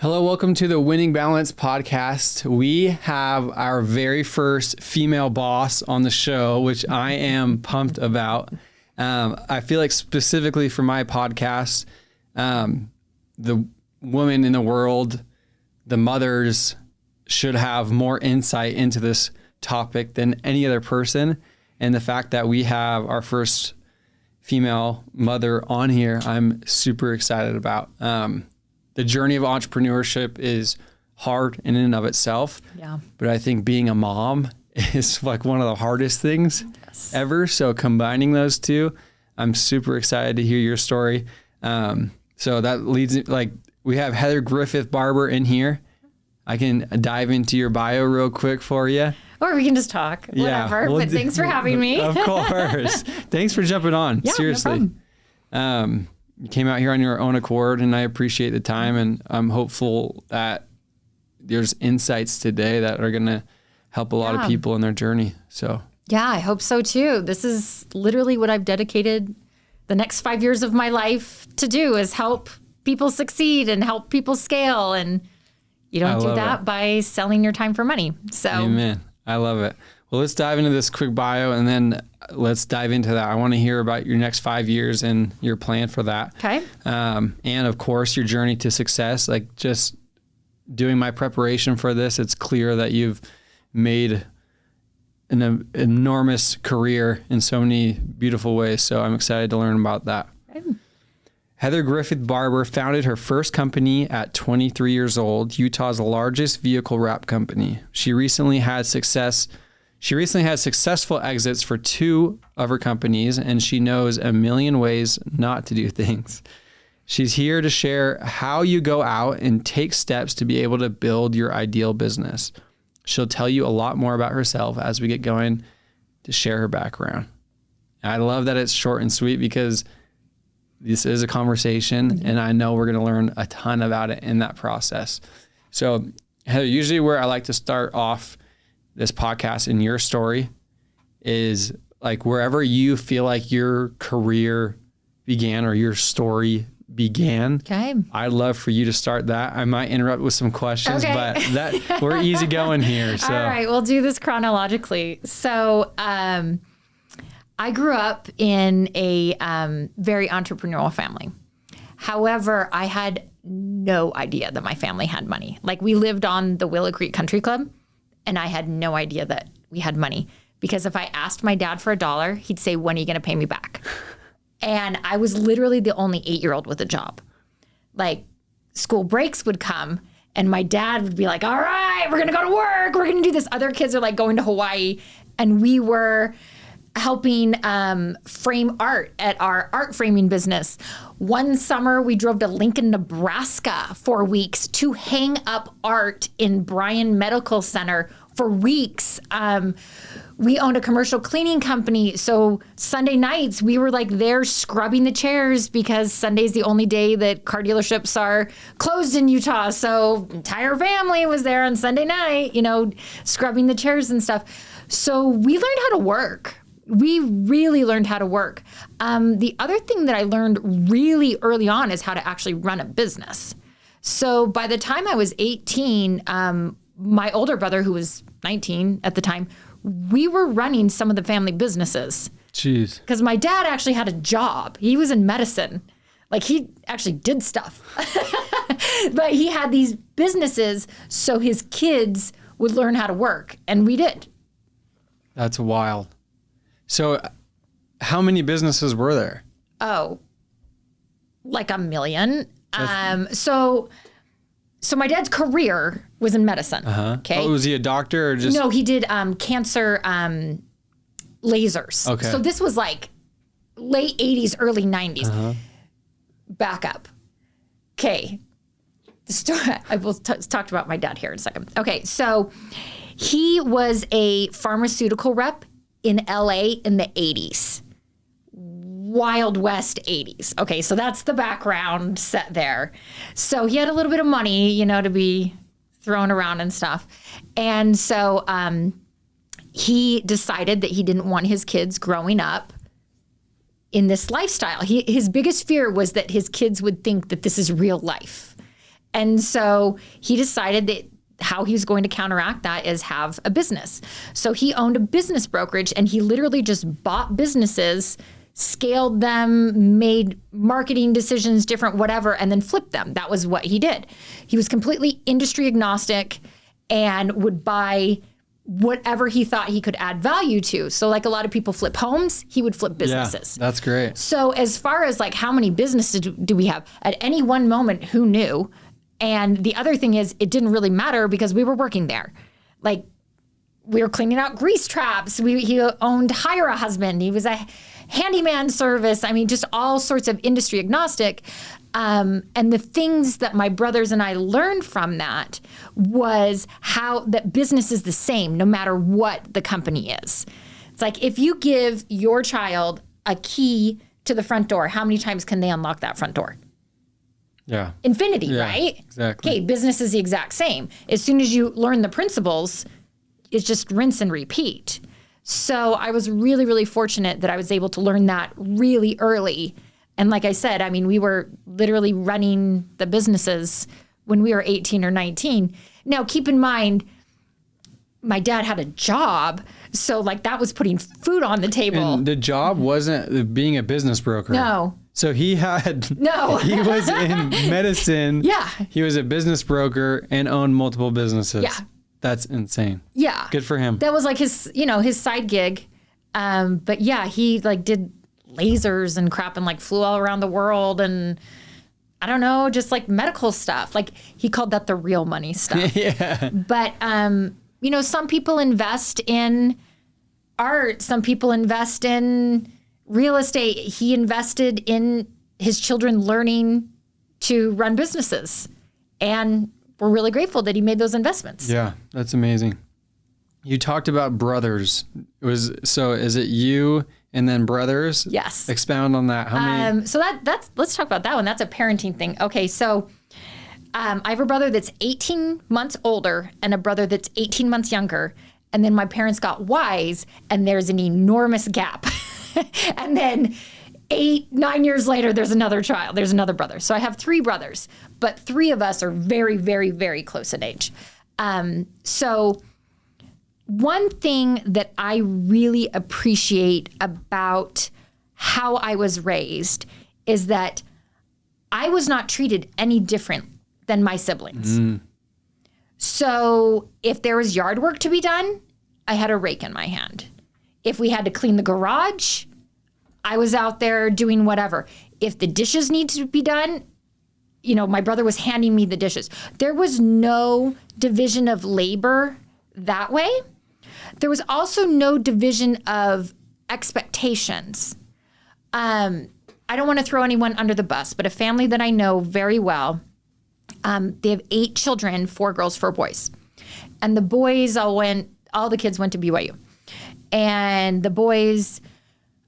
Hello, welcome to the Winning Balance podcast. We have our very first female boss on the show, which I am pumped about. I feel like specifically for my podcast, the women in the world, the mothers, should have more insight into this topic than any other person. And the fact that we have our first female mother on here, I'm super excited about. The journey of entrepreneurship is hard in and of itself. Yeah. But I think being a mom is like one of the hardest things ever. So combining those two, I'm super excited to hear your story. So that leads, like, we have Heather Griffith Barber in here. I can dive into your bio real quick for you. Or we can just talk, whatever. Yeah, but thanks for having me. Of course. Thanks for jumping on. Yeah, seriously. No You came out here on your own accord, and I appreciate the time, and I'm hopeful that there's insights today that are going to help a lot of people in their journey. So yeah, I hope so too. This is literally what I've dedicated the next 5 years of my life to do, is help people succeed and help people scale. And you don't do that by selling your time for money. So amen. I love it. Well, let's dive into this quick bio, and then let's dive into that. I want to hear about your next 5 years and your plan for that. Okay. And of course, your journey to success. Like, just doing my preparation for this, it's clear that you've made an enormous career in so many beautiful ways. So I'm excited to learn about that. Okay. Heather Griffith Barber founded her first company at 23 years old, Utah's largest vehicle wrap company. She recently had successful exits for 2 of her companies, and she knows a million ways not to do things. She's here to share how you go out and take steps to be able to build your ideal business. She'll tell you a lot more about herself as we get going to share her background. I love that it's short and sweet, because this is a conversation, and I know we're going to learn a ton about it in that process. So, Heather, usually where I like to start off this podcast in your story is like wherever you feel like your career began or your story began. Okay. I'd love for you to start that. I might interrupt with some questions, but that we're easy going here. So. All right, we'll do this chronologically. So I grew up in a very entrepreneurial family. However, I had no idea that my family had money. Like, we lived on the Willow Creek Country Club, and I had no idea that we had money, because if I asked my dad for $1, he'd say, "When are you going to pay me back?" And I was literally the only 8-year-old with a job. Like, school breaks would come, and my dad would be like, "All right, we're going to go to work. We're going to do this." Other kids are like going to Hawaii, and we were helping frame art at our art framing business. One summer, we drove to Lincoln, Nebraska for weeks to hang up art in Bryan Medical Center for weeks. We owned a commercial cleaning company. So Sunday nights, we were like there scrubbing the chairs, because Sunday's the only day that car dealerships are closed in Utah. So entire family was there on Sunday night, scrubbing the chairs and stuff. So we learned how to work. We really learned how to work. The other thing that I learned really early on is how to actually run a business. So by the time I was 18, my older brother, who was 19 at the time, we were running some of the family businesses. Jeez. Because my dad actually had a job. He was in medicine. Like, he actually did stuff. But he had these businesses so his kids would learn how to work. And we did. That's wild. So how many businesses were there? Oh, like a million. So my dad's career was in medicine. Okay. Oh, was he a doctor or just? No, he did cancer lasers. Okay. So this was like late 80s, early 90s. Back up. Okay. The story, I will talk about my dad here in a second. Okay. So he was a pharmaceutical rep in LA in the 80s. Wild West 80s. Okay, so that's the background set there. So he had a little bit of money, to be thrown around and stuff. And so he decided that he didn't want his kids growing up in this lifestyle. His biggest fear was that his kids would think that this is real life. And so he decided that how he was going to counteract that is have a business. So he owned a business brokerage, and he literally just bought businesses, scaled them, made marketing decisions, different whatever, and then flipped them. That was what he did. He was completely industry agnostic and would buy whatever he thought he could add value to. So like a lot of people flip homes, he would flip businesses. Yeah, that's great. So as far as like how many businesses do we have at any one moment, who knew? And the other thing is, it didn't really matter because we were working there. Like, we were cleaning out grease traps. He owned Hire a Husband. He was a handyman service. I mean, just all sorts of industry agnostic. And the things that my brothers and I learned from that was how that business is the same no matter what the company is. It's like, if you give your child a key to the front door, how many times can they unlock that front door? Yeah. Infinity, Yeah, right? exactly. Okay, business is the exact same. As soon as you learn the principles, it's just rinse and repeat. So I was really, really fortunate that I was able to learn that really early. And like I said, I mean, we were literally running the businesses when we were 18 or 19. Now, keep in mind, my dad had a job. So like that was putting food on the table. And the job wasn't being a business broker. No. So he was in medicine. Yeah. He was a business broker and owned multiple businesses. Yeah. That's insane. Yeah. Good for him. That was like his side gig. But yeah, he like did lasers and crap and like flew all around the world and I don't know, just like medical stuff. Like he called that the real money stuff. Yeah. But, some people invest in art. Some people invest in real estate. He invested in his children learning to run businesses. And we're really grateful that he made those investments. Yeah, that's amazing. You talked about brothers. Is it you and then brothers? Yes. Expound on that. How many? So let's talk about that one. That's a parenting thing. Okay, so I have a brother that's 18 months older and a brother that's 18 months younger. And then my parents got wise and there's an enormous gap. And then 8-9 years later, there's another child. There's another brother. So I have 3 brothers, but 3 of us are very, very, very close in age. So one thing that I really appreciate about how I was raised is that I was not treated any different than my siblings. So if there was yard work to be done, I had a rake in my hand. If we had to clean the garage, I was out there doing whatever. If the dishes need to be done, my brother was handing me the dishes. There was no division of labor that way. There was also no division of expectations. I don't want to throw anyone under the bus, but a family that I know very well, they have 8 children, 4 girls, 4 boys. And the boys all the kids went to BYU. And the boys,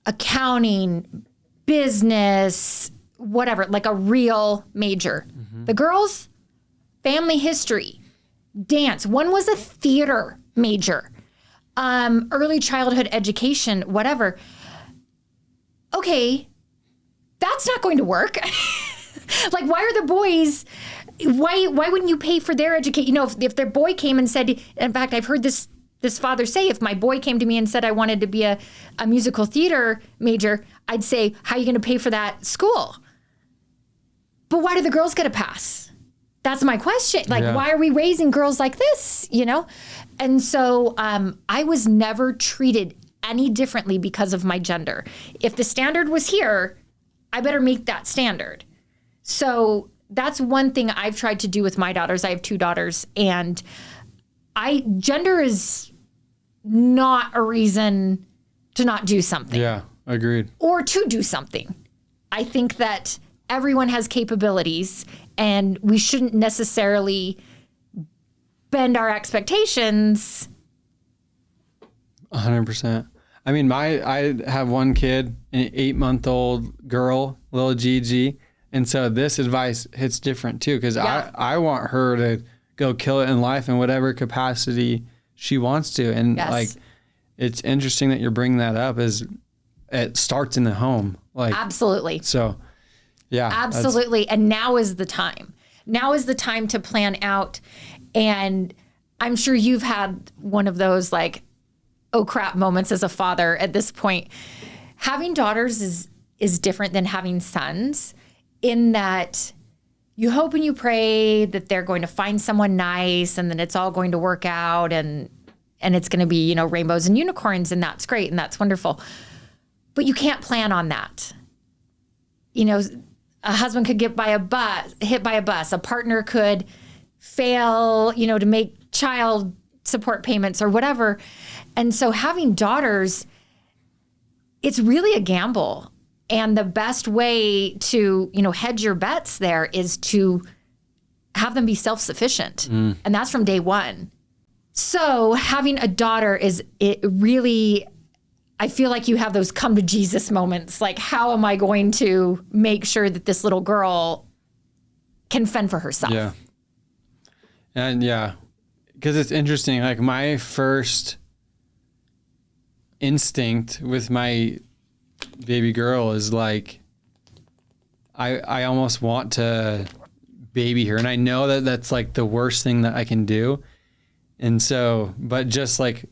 accounting, business, whatever, like a real major. Mm-hmm. The girls, family history, dance. One was a theater major, early childhood education, whatever. Okay, that's not going to work. Like, why are the boys, why wouldn't you pay for their education? If their boy came and said, in fact, I've heard this father say, if my boy came to me and said I wanted to be a musical theater major, I'd say, how are you going to pay for that school? But why do the girls get a pass? That's my question. Like, Why are we raising girls like this, And so I was never treated any differently because of my gender. If the standard was here, I better meet that standard. So that's one thing I've tried to do with my daughters. I have 2 daughters, and gender is not a reason to not do something. Yeah, agreed. Or to do something. I think that everyone has capabilities, and we shouldn't necessarily bend our expectations. 100%. I mean, I have one kid, an 8-month-old girl, little Gigi. And so this advice hits different too, because I want her to go kill it in life in whatever capacity she wants to. And it's interesting that you're bringing that up, as it starts in the home. Like, absolutely. So, yeah. Absolutely. And now is the time. Now is the time to plan out. And I'm sure you've had one of those like, oh crap moments as a father at this point. Having daughters is different than having sons in that you hope and you pray that they're going to find someone nice and then it's all going to work out and it's going to be, you know, rainbows and unicorns, and that's great and that's wonderful. But you can't plan on that. You know, a husband could hit by a bus, a partner could fail, you know, to make child support payments or whatever. And so having daughters, it's really a gamble. And the best way to, you know, hedge your bets there is to have them be self-sufficient. And that's from day one. So having a daughter I feel like you have those come to Jesus moments. Like, how am I going to make sure that this little girl can fend for herself? Yeah. And yeah, because it's interesting. Like, my first instinct with my baby girl is like, I almost want to baby her. And I know that that's like the worst thing that I can do. And so, but just like,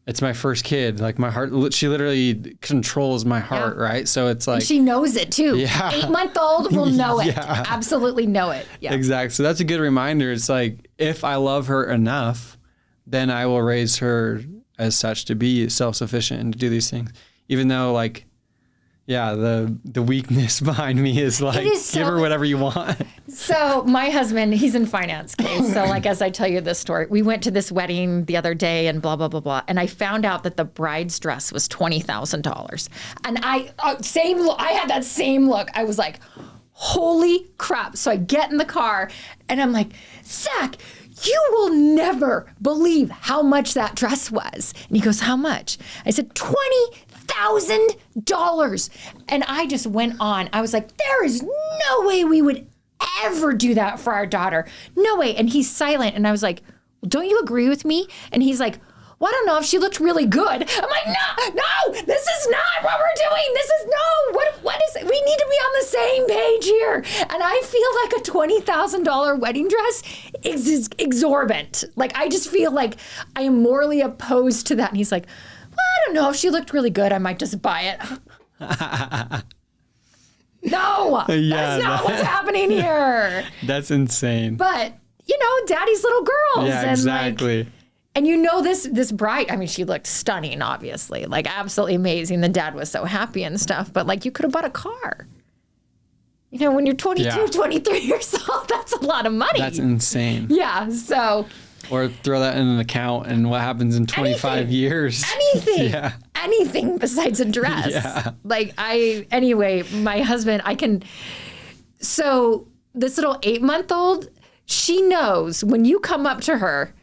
it's my first kid. Like, my heart, she literally controls my heart, right? So it's like, and she knows it too. Yeah. 8-month-old will know it. Yeah. Absolutely know it. Yeah. Exactly. So that's a good reminder. It's like, if I love her enough, then I will raise her as such to be self-sufficient and to do these things. Even though, like, yeah, the weakness behind me is like, give her whatever you want. So my husband, he's in finance case. So like, as I tell you this story, we went to this wedding the other day and blah, blah, blah, blah. And I found out that the bride's dress was $20,000. And I had that same look. I was like, holy crap. So I get in the car and I'm like, Zach, you will never believe how much that dress was. And he goes, how much? I said, $20,000. And I just went on. I was like, there is no way we would ever do that for our daughter. No way. And he's silent. And I was like, well, don't you agree with me? And he's like, well, I don't know if she looked really good. I'm like, no, this is not what we're doing. What is it? We need to be on the same page here. And I feel like a $20,000 wedding dress is exorbiant. Like, I just feel like I am morally opposed to that. And he's like, well, I don't know. If she looked really good, I might just buy it. No, that's not what's happening here. That's insane. But, you know, daddy's little girls. Yeah, and exactly. And you know, this bride, I mean, she looked stunning, obviously, like absolutely amazing. The dad was so happy and stuff, but like, you could have bought a car. You know, when you're 22, 23 years old, that's a lot of money. That's insane. Yeah, so. Or throw that in an account and what happens in 25 years. Anything. Yeah. Anything besides a dress. Yeah. Like anyway, my husband, so this little 8-month-old, she knows when you come up to her,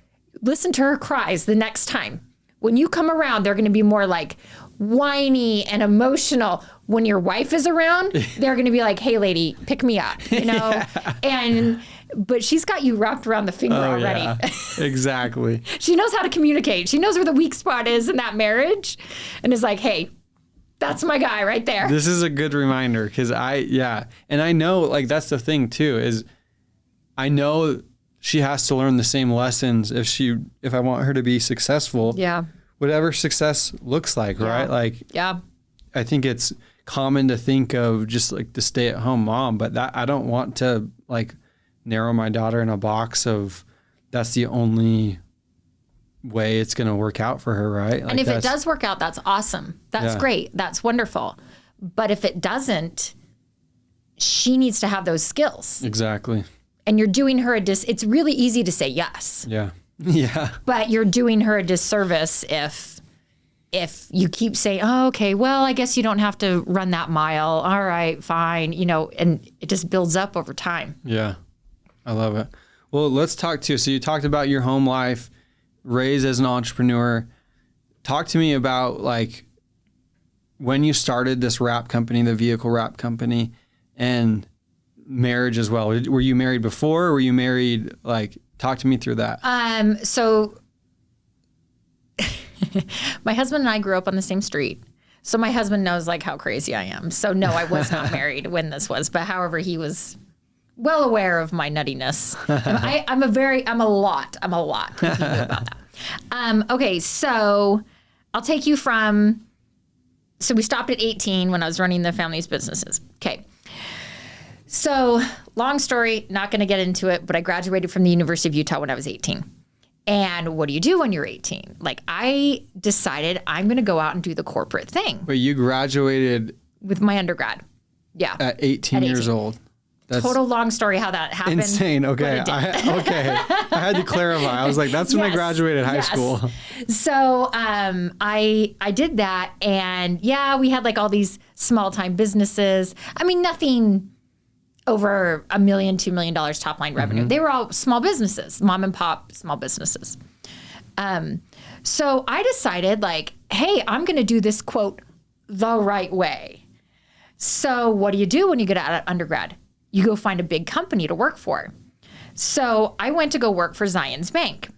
listen to her cries the next time. When you come around, they're going to be more like whiny and emotional. When your wife is around, they're going to be like, hey, lady, pick me up, you know? Yeah. But she's got you wrapped around the finger already. Yeah. Exactly. She knows how to communicate. She knows where the weak spot is in that marriage and is like, hey, that's my guy right there. This is a good reminder because and I know, like, that's the thing too, is I know she has to learn the same lessons if I want her to be successful. Yeah. Whatever success looks like, right? Like, yeah. I think it's common to think of just like the stay-at-home mom, but that I don't want to like narrow my daughter in a box of that's the only way it's going to work out for her, right? Like, and if it does work out, that's awesome. That's great. That's wonderful. But if it doesn't, she needs to have those skills. Exactly. And you're doing her it's really easy to say yes. Yeah. Yeah. But you're doing her a disservice if you keep saying, oh, okay, well, I guess you don't have to run that mile. All right, fine. You know, and it just builds up over time. Yeah. I love it. Well, let's talk to you. So you talked about your home life, raised as an entrepreneur. Talk to me about like when you started this wrap company, the vehicle wrap company, and marriage as well. Were you married before? Or were you married? Like, talk to me through that. So my husband and I grew up on the same street. So my husband knows like how crazy I am. So no, I was not married when this was, but however, well aware of my nuttiness. I'm a lot picky about that. Okay, so I'll take you from, so we stopped at 18 when I was running the family's businesses. Okay. So long story, not going to get into it, but I graduated from the University of Utah when I was 18. And what do you do when you're 18? Like, I decided I'm going to go out and do the corporate thing. But you graduated with my undergrad. Yeah. At 18 years old. That's total long story how that happened. Insane. Okay. I had to clarify. I was like, that's when I graduated high school. So I did that. And yeah, we had like all these small time businesses. I mean, nothing over $1 million, $2 million top line revenue. They were all small businesses, mom and pop small businesses. So I decided like, hey, I'm going to do this, quote, the right way. So what do you do when you get out of undergrad? You go find a big company to work for. So I went to go work for Zions Bank.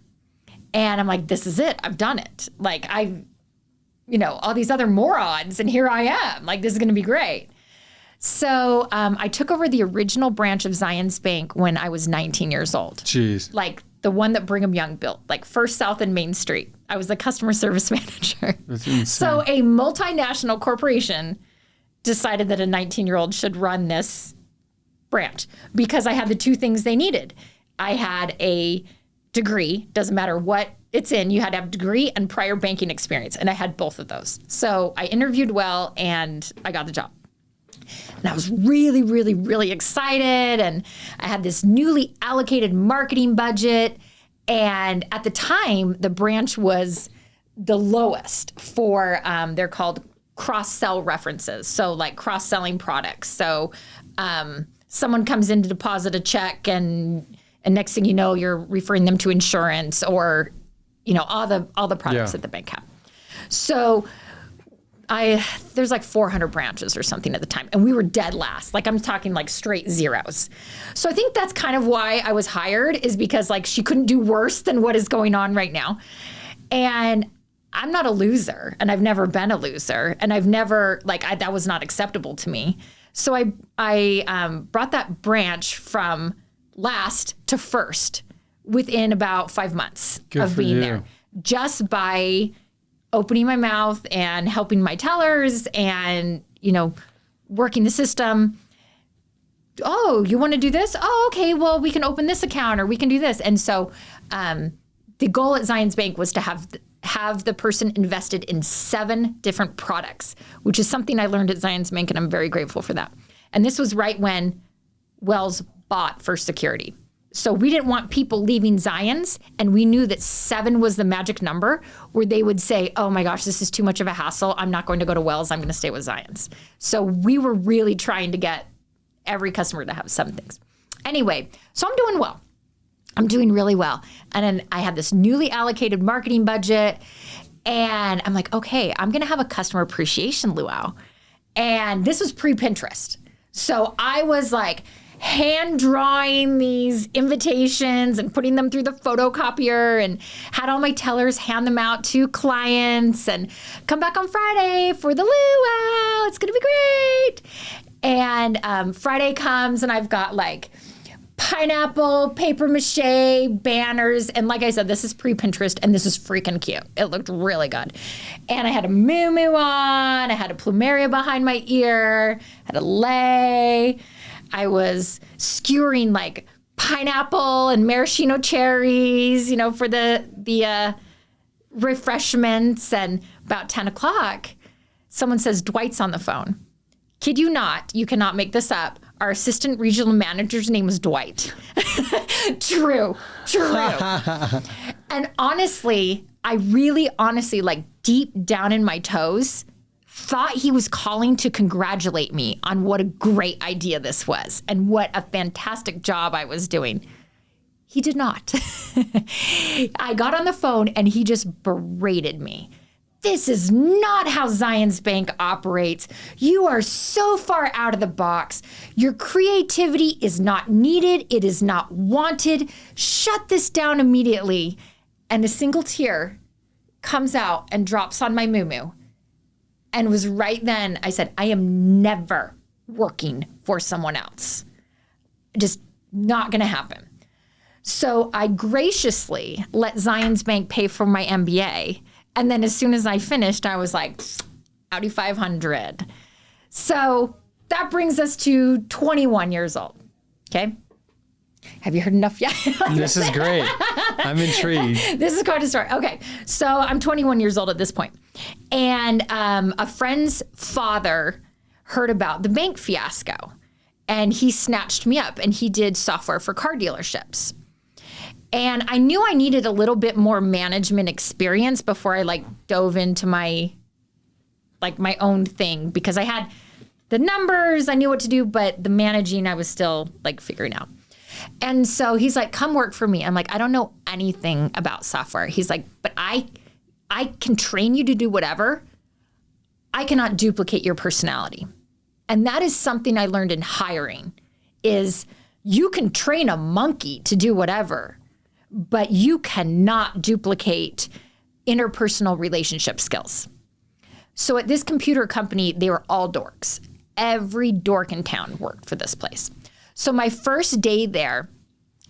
And I'm like, this is it. I've done it. Like all these other morons, and here I am. Like, this is going to be great. So I took over the original branch of Zions Bank when I was 19 years old. Jeez. Like the one that Brigham Young built, like First South and Main Street. I was the customer service manager. That's insane. So a multinational corporation decided that a 19-year-old should run this branch because I had the two things they needed. I had a degree, doesn't matter what it's in, you had to have a degree and prior banking experience. And I had both of those. So I interviewed well and I got the job. And I was really, really, really excited. And I had this newly allocated marketing budget. And at the time, the branch was the lowest for, they're called cross-sell references. So like cross-selling products. So someone comes in to deposit a check and next thing you know, you're referring them to insurance or, all the products that the bank have. So there's like 400 branches or something at the time. And we were dead last. Like I'm talking like straight zeros. So I think that's kind of why I was hired, is because like she couldn't do worse than what is going on right now. And I'm not a loser, and I've never been a loser, and I've never that was not acceptable to me. So I brought that branch from last to first within about 5 months of being there, just by opening my mouth and helping my tellers and, working the system. Oh, you want to do this? Oh, okay. Well, we can open this account or we can do this. And so the goal at Zions Bank was to have the person invested in 7 different products, which is something I learned at Zions Bank, and I'm very grateful for that. And this was right when Wells bought First Security. So we didn't want people leaving Zions, and we knew that 7 was the magic number where they would say, oh my gosh, this is too much of a hassle. I'm not going to go to Wells. I'm going to stay with Zions. So we were really trying to get every customer to have 7 things. Anyway, so I'm doing well. I'm doing really well. And then I had this newly allocated marketing budget, and I'm like, okay, I'm going to have a customer appreciation luau. And this was pre-Pinterest. So I was like hand drawing these invitations and putting them through the photocopier, and had all my tellers hand them out to clients and come back on Friday for the luau. It's going to be great. And Friday comes and I've got like pineapple, paper mache, banners. And like I said, this is pre-Pinterest and this is freaking cute. It looked really good. And I had a moo-moo on. I had a plumeria behind my ear. Had a lei. I was skewering like pineapple and maraschino cherries, for the refreshments. And about 10 o'clock, someone says, Dwight's on the phone. Kid you not, you cannot make this up. Our assistant regional manager's name was Dwight. True. And honestly, I really honestly, like deep down in my toes, thought he was calling to congratulate me on what a great idea this was and what a fantastic job I was doing. He did not. I got on the phone and he just berated me. This is not how Zions Bank operates. You are so far out of the box. Your creativity is not needed. It is not wanted. Shut this down immediately. And a single tear comes out and drops on my moo-moo. And it was right then I said, I am never working for someone else. Just Not going to happen. So I graciously let Zions Bank pay for my MBA. And then as soon as I finished, I was like, Audi 500. So that brings us to 21 years old. Okay. Have you heard enough yet? This is great. I'm intrigued. This is quite a story. Okay. So I'm 21 years old at this point. And a friend's father heard about the bank fiasco. And he snatched me up, and he did software for car dealerships. And I knew I needed a little bit more management experience before I dove into my own thing, because I had the numbers, I knew what to do, but the managing I was still figuring out. And so he's like, come work for me. I'm like, I don't know anything about software. He's like, but I can train you to do whatever. I cannot duplicate your personality. And that is something I learned in hiring, is you can train a monkey to do whatever, but you cannot duplicate interpersonal relationship skills. So at this computer company, they were all dorks. Every dork in town worked for this place. So my first day there,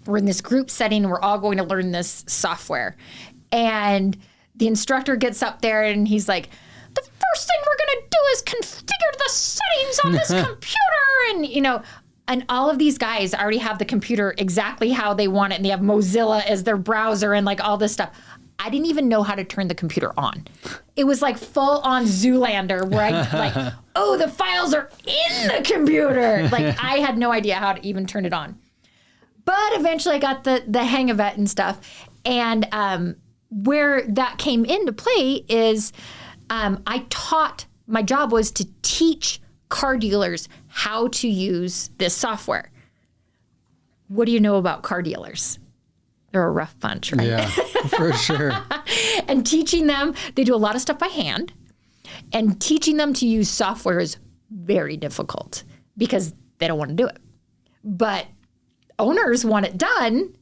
we're in this group setting, we're all going to learn this software. And the instructor gets up there and he's like, the first thing we're going to do is configure the settings on this computer. And all of these guys already have the computer exactly how they want it. And they have Mozilla as their browser and all this stuff. I didn't even know how to turn the computer on. It was full on Zoolander where I oh, the files are in the computer. I had no idea how to even turn it on. But eventually I got the hang of it and stuff. And where that came into play is my job was to teach car dealers how to use this software. What do you know about car dealers? They're a rough bunch, right? Yeah, for sure. And teaching them, they do a lot of stuff by hand. And teaching them to use software is very difficult because they don't want to do it. But owners want it done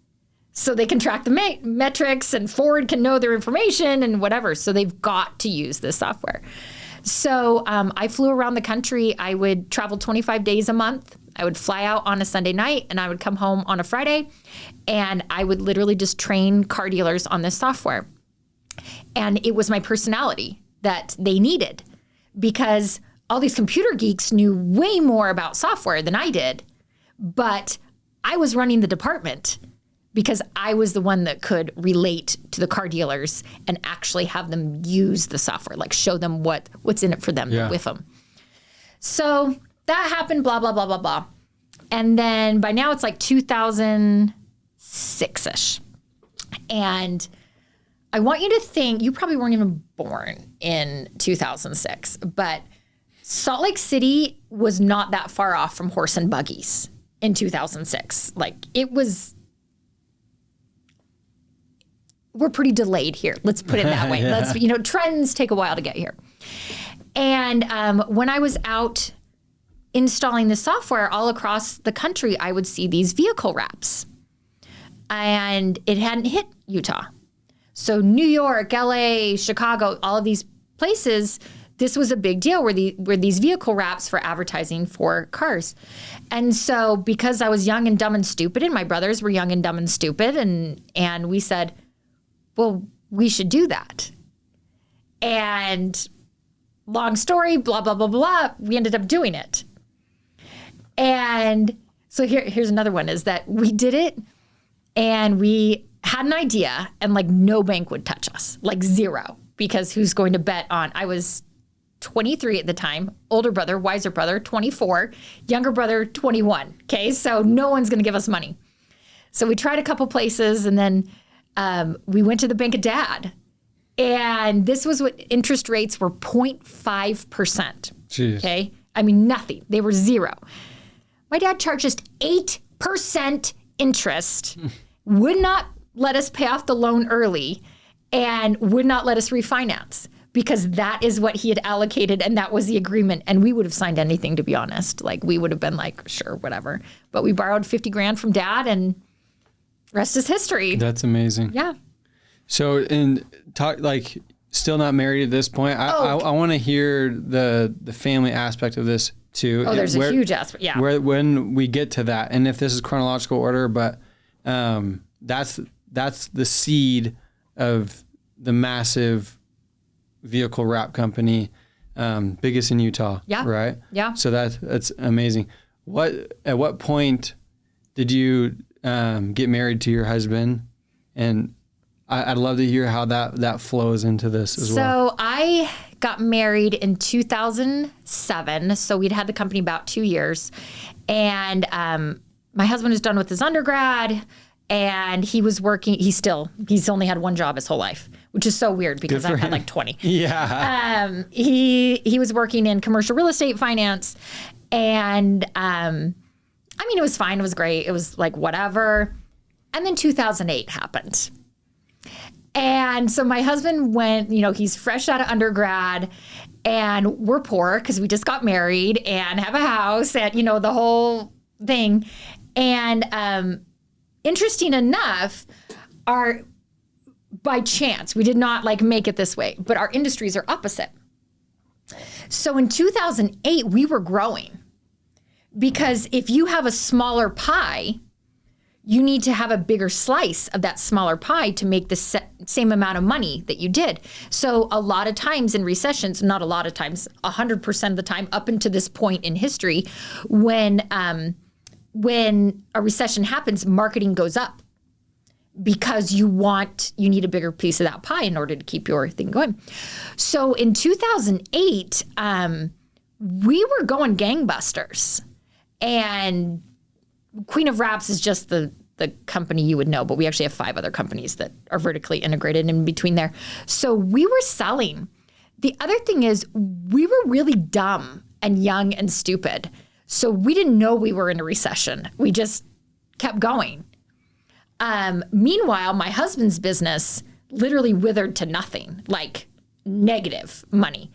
so they can track the metrics, and Ford can know their information and whatever. So they've got to use this software. So I flew around the country. I would travel 25 days a month. I would fly out on a Sunday night and I would come home on a Friday, and I would literally just train car dealers on this software. And it was my personality that they needed, because all these computer geeks knew way more about software than I did. But I was running the department because I was the one that could relate to the car dealers and actually have them use the software, show them what's in it for them with them. So that happened, blah, blah, blah, blah, blah. And then by now it's 2006-ish. And I want you to think, you probably weren't even born in 2006, but Salt Lake City was not that far off from horse and buggies in 2006. It was, we're pretty delayed here. Let's put it that way. Yeah. Trends take a while to get here. And when I was out installing the software all across the country, I would see these vehicle wraps. And it hadn't hit Utah. So New York, LA, Chicago, all of these places, this was a big deal where these vehicle wraps for advertising for cars. And so because I was young and dumb and stupid, and my brothers were young and dumb and stupid, and we said, well, we should do that. And long story, blah, blah, blah, blah, we ended up doing it. And so here's another one, is that we did it and we had an idea, and no bank would touch us, zero, because who's going to bet on, I was 23 at the time, older brother, wiser brother, 24, younger brother, 21. Okay. So no one's going to give us money. So we tried a couple places, and then we went to the Bank of Dad, and this was what interest rates were 0.5%. Jeez. Okay. I mean, nothing. They were zero. My dad charged us 8% interest, would not let us pay off the loan early, and would not let us refinance, because that is what he had allocated, and that was the agreement. And we would have signed anything, to be honest. We would have been sure, whatever. But we borrowed $50,000 from Dad, and rest is history. That's amazing. Yeah. So, still not married at this point. I want to hear the family aspect of this too. Oh, there's a huge aspect. Yeah. When we get to that, and if this is chronological order, but that's the seed of the massive vehicle wrap company, biggest in Utah. Yeah. Right. Yeah. So that's amazing. At what point did you get married to your husband? And I'd love to hear how that flows into this as well. So I got married in 2007. So we'd had the company about 2 years, and my husband was done with his undergrad, and he was working. He's only had one job his whole life, which is so weird because I've had like 20. Yeah. He was working in commercial real estate finance, and I mean, it was fine. It was great. It was like whatever. And then 2008 happened. And so my husband went, he's fresh out of undergrad, and we're poor because we just got married and have a house and, the whole thing. And interesting enough, by chance, we did not like make it this way, but our industries are opposite. So in 2008, we were growing, because if you have a smaller pie, you need to have a bigger slice of that smaller pie to make the same amount of money that you did. So a lot of times in recessions, not a lot of times, 100% of the time up until this point in history, when a recession happens, marketing goes up, because you need a bigger piece of that pie in order to keep your thing going. So in 2008, we were going gangbusters, and Queen of Wraps is just the company you would know, but we actually have 5 other companies that are vertically integrated in between there. So we were selling. The other thing is, we were really dumb and young and stupid. So we didn't know we were in a recession. We just kept going. Meanwhile, my husband's business literally withered to nothing, like negative money.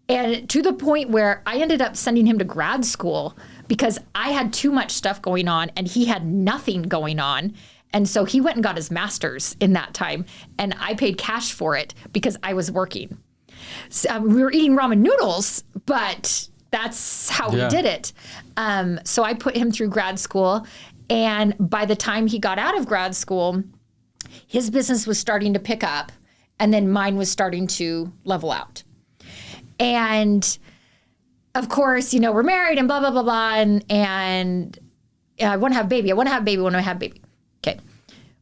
And to the point where I ended up sending him to grad school because I had too much stuff going on and he had nothing going on. And so he went and got his master's in that time, and I paid cash for it because I was working. So, we were eating ramen noodles, but that's how we did it. So I put him through grad school, and by the time he got out of grad school, his business was starting to pick up, and then mine was starting to level out. And of course, we're married and blah, blah, blah, blah. And I want to have a baby. I want to have a baby when I have a baby. Okay.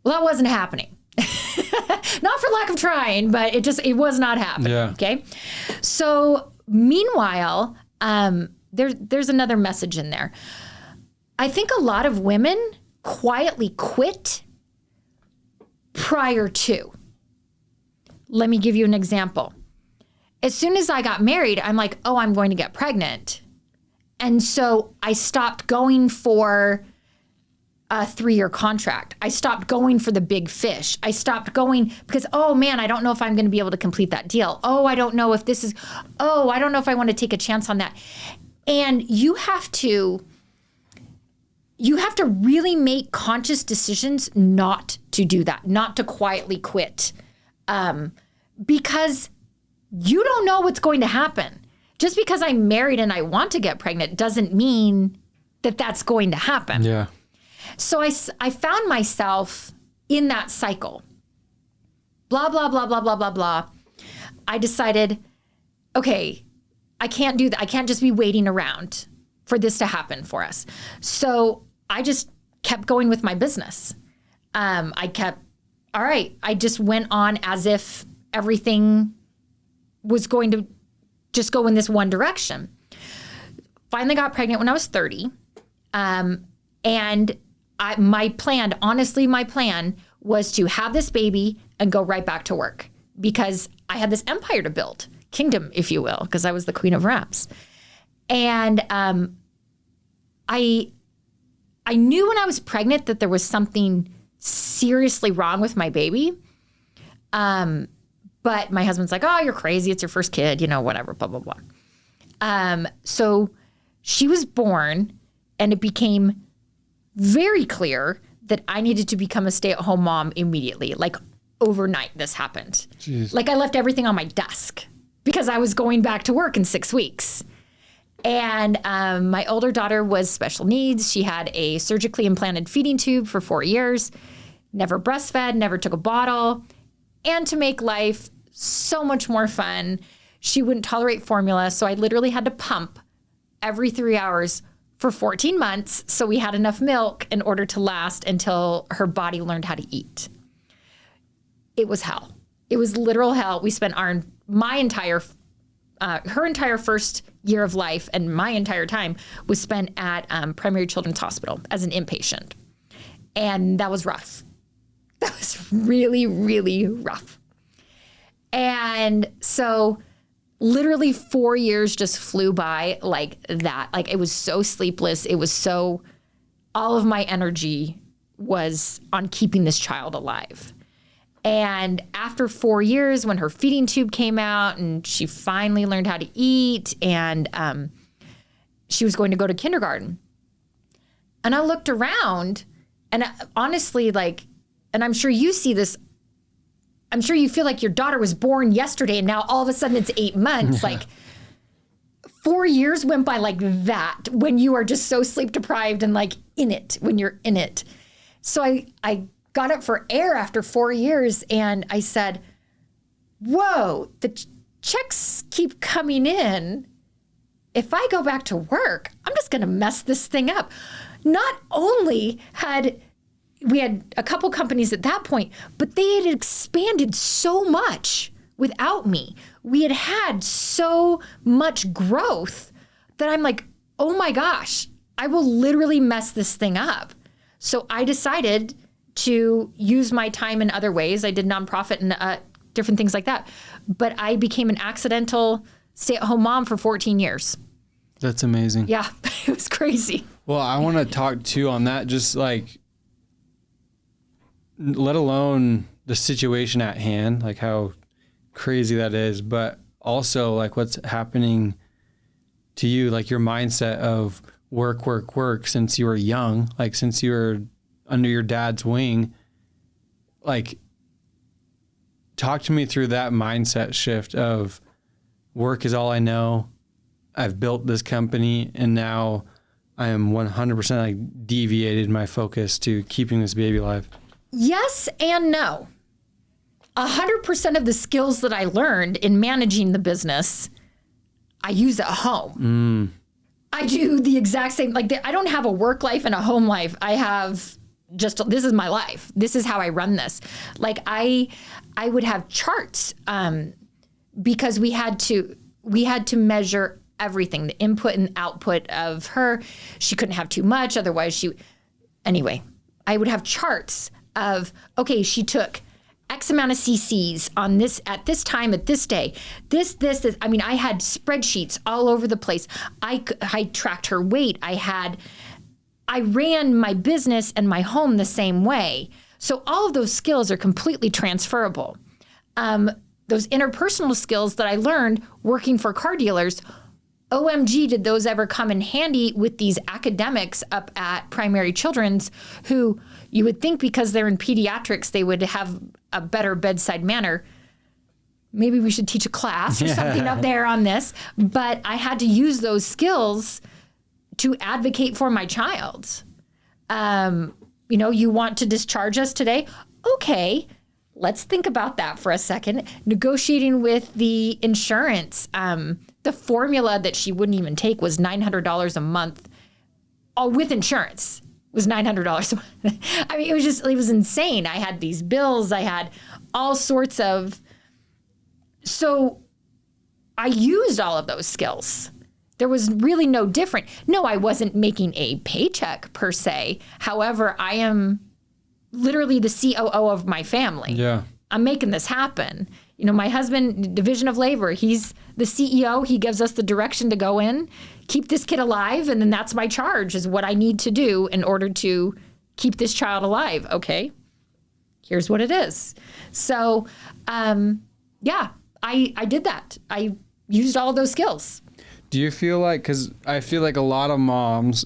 Well, that wasn't happening. Not for lack of trying, but it was not happening. Yeah. Okay. So meanwhile, there's another message in there. I think a lot of women quietly quit prior to. Let me give you an example. As soon as I got married, I'm like, oh, I'm going to get pregnant. And so I stopped going for a 3-year contract. I stopped going for the big fish. I stopped going because, oh man, I don't know if I'm going to be able to complete that deal. Oh, I don't know if I don't know if I want to take a chance on that. And you have to really make conscious decisions not to do that, not to quietly quit. Because you don't know what's going to happen. Just because I'm married and I want to get pregnant doesn't mean that that's going to happen. Yeah. So I found myself in that cycle. Blah, blah, blah, blah, blah, blah, blah. I decided, okay, I can't do that. I can't just be waiting around for this to happen for us. So I just kept going with my business. I just went on as if everything was going to just go in this one direction. Finally got pregnant when I was 30. And my plan was to have this baby and go right back to work, because I had this empire to build, kingdom, if you will, because I was the Queen of Wraps. And I knew when I was pregnant that there was something seriously wrong with my baby. But my husband's like, oh, you're crazy. It's your first kid, whatever, blah, blah, blah. So she was born, and it became very clear that I needed to become a stay-at-home mom immediately, like overnight this happened. Jeez. Like I left everything on my desk because I was going back to work in 6 weeks. And my older daughter was special needs. She had a surgically implanted feeding tube for 4 years, never breastfed, never took a bottle. And to make life so much more fun, she wouldn't tolerate formula. So I literally had to pump every 3 hours for 14 months. So we had enough milk in order to last until her body learned how to eat. It was hell. It was literal hell. We spent her entire first year of life and my entire time was spent at Primary Children's Hospital as an inpatient. And that was rough. That was really, really rough. And so literally 4 years just flew by like that. Like it was so sleepless. It was so, all of my energy was on keeping this child alive. And after 4 years, when her feeding tube came out and she finally learned how to eat and she was going to go to kindergarten. And I looked around and honestly, like, and I'm sure you see this, I'm sure you feel like your daughter was born yesterday and now all of a sudden it's 8 months. Like 4 years went by like that when you are just so sleep deprived and like in it, when you're in it. So I got up for air after 4 years and I said, whoa, the checks keep coming in. If I go back to work, I'm just going to mess this thing up. Not only we had a couple companies at that point, but they had expanded so much without me. We had had so much growth that I'm like, oh my gosh, I will literally mess this thing up. So I decided to use my time in other ways. I did nonprofit and different things like that. But I became an accidental stay-at-home mom for 14 years. That's amazing. Yeah, it was crazy. Well, I want to talk too on that, just like, let alone the situation at hand, like how crazy that is, but also like what's happening to you, like your mindset of work since you were young, like since you were under your dad's wing. Like, talk to me through that mindset shift of work is all I know. I've built this company and now I am 100% like deviated my focus to keeping this baby alive. Yes and no. 100% of the skills that I learned in managing the business, I use at home. I do the exact same, like I don't have a work life and a home life. I have just, this is my life. This is how I run this. Like I would have charts because we had to measure everything, the input and output of her. She couldn't have too much. Otherwise anyway, I would have charts of, okay, she took X amount of cc's on this at this time at this day. This. I mean, I had spreadsheets all over the place. I tracked her weight. I ran my business and my home the same way. So all of those skills are completely transferable. Those interpersonal skills that I learned working for car dealers, OMG, did those ever come in handy with these academics up at Primary Children's who you would think because they're in pediatrics, they would have a better bedside manner. Maybe we should teach a class or something up there on this. But I had to use those skills to advocate for my child. You want to discharge us today? Okay, let's think about that for a second. Negotiating with the insurance. The formula that she wouldn't even take was $900 a month, all with insurance. Was $900 a month. I mean, it was insane. I had these bills. I had all sorts of. So I used all of those skills. There was really no different. No, I wasn't making a paycheck per se. However, I am literally the COO of my family. Yeah. I'm making this happen. My husband, division of labor, he's the CEO. He gives us the direction to go in, keep this kid alive. And then that's my charge is what I need to do in order to keep this child alive. Okay, here's what it is. So, I did that. I used all of those skills. Do you feel like, because I feel like a lot of moms,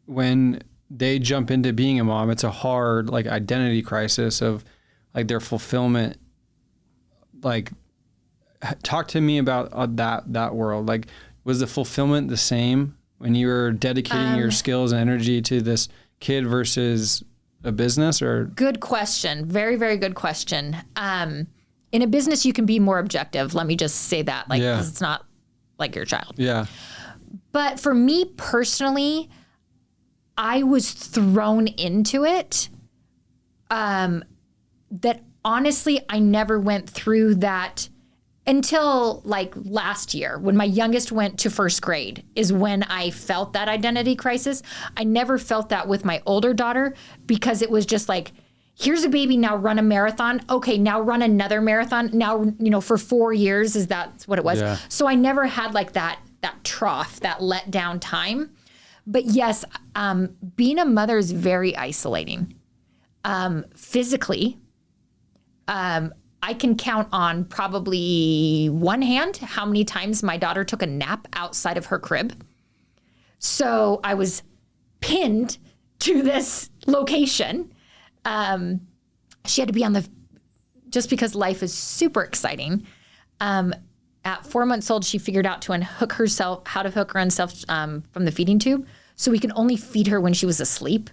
when they jump into being a mom, it's a hard like identity crisis of, like their fulfillment. Like, talk to me about that world. Like, was the fulfillment the same when you were dedicating your skills and energy to this kid versus a business? Or good question. Very, very good question. In a business, you can be more objective. Let me just say that, like, 'cause it's not like your child. Yeah. But for me personally, I was thrown into it. That honestly, I never went through that until like last year when my youngest went to first grade is when I felt that identity crisis. I never felt that with my older daughter because it was just like, here's a baby, now run a marathon. Okay, now run another marathon. Now, for 4 years, that's what it was. Yeah. So I never had like that trough, that let down time. But yes, being a mother is very isolating. Physically, I can count on probably one hand how many times my daughter took a nap outside of her crib. So I was pinned to this location. She had to be just because life is super exciting. At 4 months old, she figured out how to hook her herself from the feeding tube. So we can only feed her when she was asleep.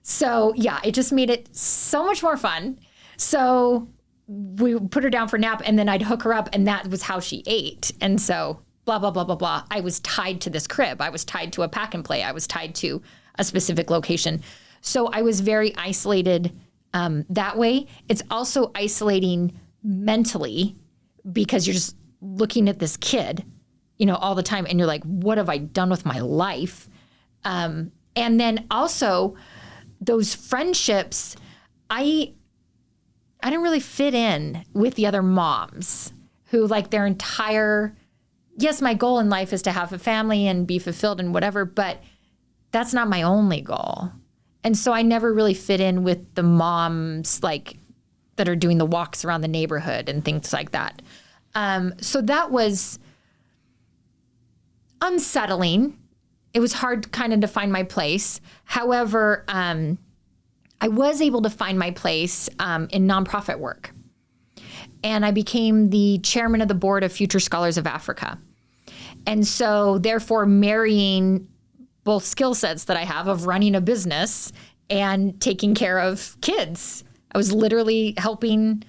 So yeah, it just made it so much more fun. So we put her down for a nap and then I'd hook her up and that was how she ate. And so blah, blah, blah, blah, blah. I was tied to this crib. I was tied to a pack and play. I was tied to a specific location. So I was very isolated that way. It's also isolating mentally because you're just looking at this kid, all the time. And you're like, what have I done with my life? And then also those friendships, I didn't really fit in with the other moms who like their entire, yes, my goal in life is to have a family and be fulfilled and whatever, but that's not my only goal. And so I never really fit in with the moms like that are doing the walks around the neighborhood and things like that. So that was unsettling. It was hard kind of to find my place. However, I was able to find my place in nonprofit work. And I became the chairman of the board of Future Scholars of Africa. And so therefore marrying both skill sets that I have of running a business and taking care of kids. I was literally helping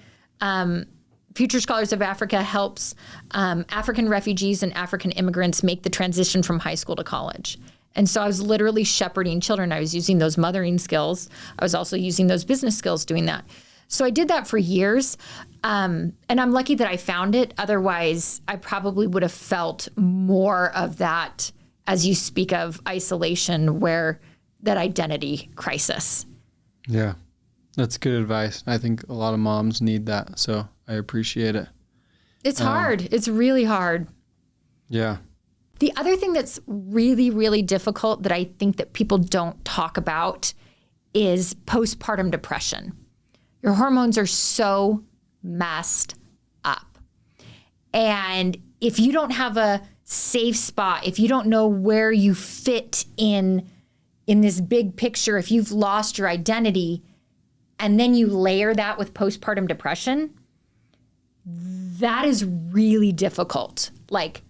Future Scholars of Africa helps African refugees and African immigrants make the transition from high school to college. And so I was literally shepherding children. I was using those mothering skills. I was also using those business skills doing that. So I did that for years. And I'm lucky that I found it. Otherwise, I probably would have felt more of that, as you speak of, isolation, where that identity crisis. Yeah, that's good advice. I think a lot of moms need that. So I appreciate it. It's hard. It's really hard. Yeah. The other thing that's really, really difficult that I think that people don't talk about is postpartum depression. Your hormones are so messed up. And if you don't have a safe spot, if you don't know where you fit in this big picture, if you've lost your identity, and then you layer that with postpartum depression, that is really difficult. Like,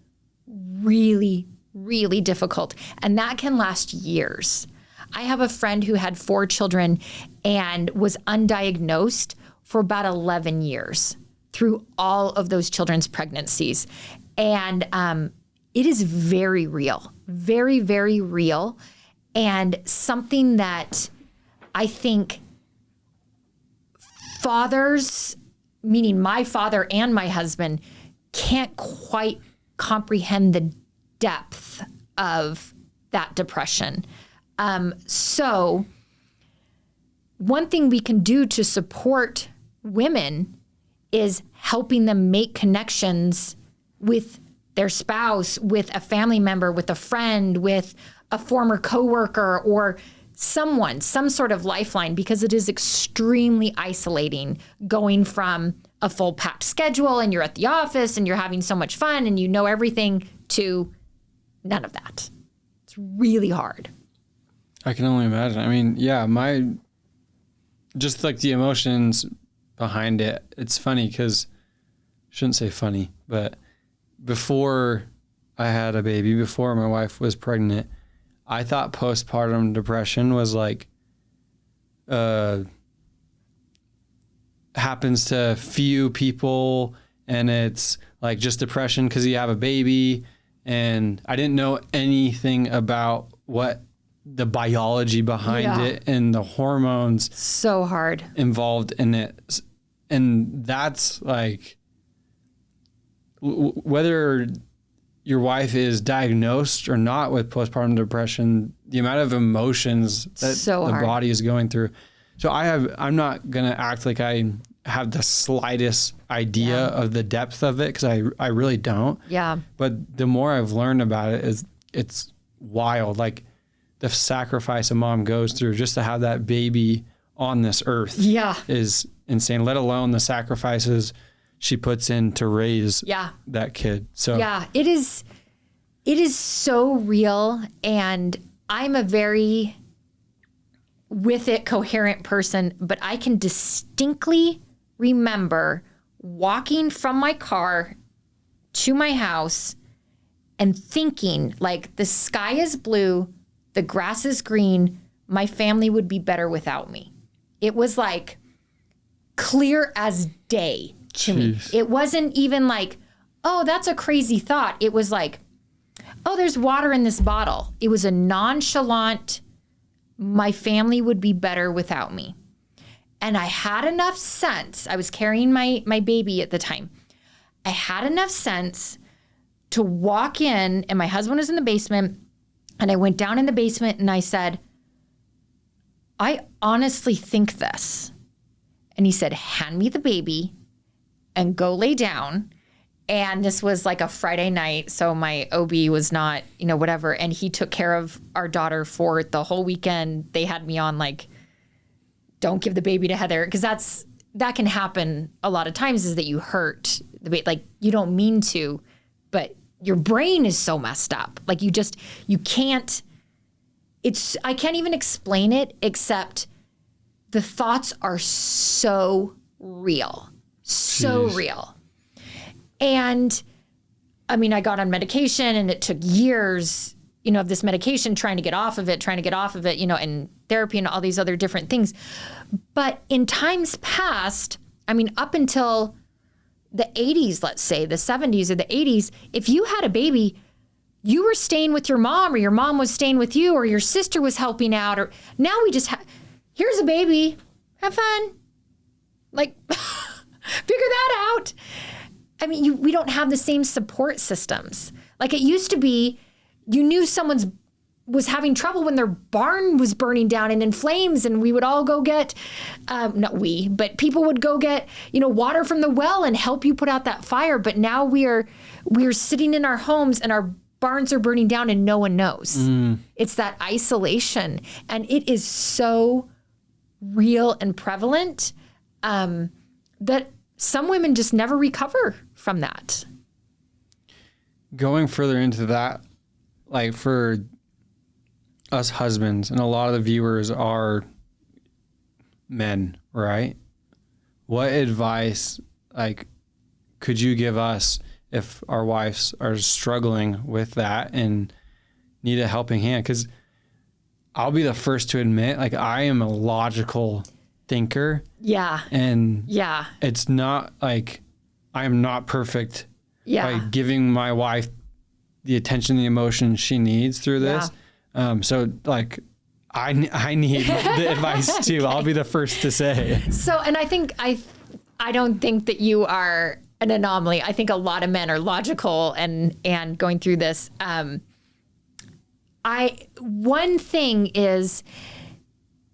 really, really difficult. And that can last years. I have a friend who had 4 children and was undiagnosed for about 11 years through all of those children's pregnancies. And it is very real, very, very real. And something that I think fathers, meaning my father and my husband, can't quite comprehend the depth of that depression. So one thing we can do to support women is helping them make connections with their spouse, with a family member, with a friend, with a former coworker, or some sort of lifeline, because it is extremely isolating going from a full packed schedule and you're at the office and you're having so much fun and you know everything to none of that. It's really hard. I can only imagine. I mean, yeah, just like the emotions behind it. It's funny because, shouldn't say funny, but before I had a baby, before my wife was pregnant, I thought postpartum depression was like, happens to few people, and it's like just depression because you have a baby. And I didn't know anything about what the biology behind it and the hormones so hard involved in it. And that's like, whether your wife is diagnosed or not with postpartum depression, the amount of emotions that the body is going through. So I'm not going to act like I have the slightest idea of the depth of it, because I really don't. Yeah. But the more I've learned about it, it's wild. Like the sacrifice a mom goes through just to have that baby on this earth is insane, let alone the sacrifices she puts in to raise that kid. So it is so real. And I'm a very with it coherent person, but I can distinctly remember walking from my car to my house and thinking, like, the sky is blue, the grass is green, my family would be better without me. It was like clear as day to me. It wasn't even like, oh, that's a crazy thought. It was like, oh, there's water in this bottle. It was a nonchalant, my family would be better without me. And I had enough sense. I was carrying my baby at the time. I had enough sense to walk in, and my husband was in the basement, and I went down in the basement and I said, I honestly think this. And he said, hand me the baby and go lay down. And this was like a Friday night, so my OB was not, whatever. And he took care of our daughter for the whole weekend. They had me on like, don't give the baby to Heather, because that can happen a lot of times, is that you hurt the baby. Like, you don't mean to, but your brain is so messed up. Like, you can't, I can't even explain it, except the thoughts are so real, so real. And I mean, I got on medication, and it took years, of this medication, trying to get off of it, and therapy and all these other different things. But in times past, I mean, up until the 80s, let's say, the 70s or the 80s, if you had a baby, you were staying with your mom, or your mom was staying with you, or your sister was helping out. Or now we just here's a baby, have fun. Like, figure that out. I mean, we don't have the same support systems. Like it used to be, you knew someone's was having trouble when their barn was burning down and in flames, and we would all go get, not we, but people would go get, water from the well and help you put out that fire. But now we're sitting in our homes and our barns are burning down and no one knows. It's that isolation, and it is so real and prevalent that some women just never recover from that. Going further into that, like for us husbands, and a lot of the viewers are men, right? What advice, like, could you give us if our wives are struggling with that and need a helping hand? Because I'll be the first to admit, like, I am a logical thinker. Yeah. And it's not like I am not perfect by giving my wife the attention, the emotion she needs through this. So like I need the advice too. Okay. I'll be the first to say. So, and I think I don't think that you are an anomaly. I think a lot of men are logical and going through this. One thing is,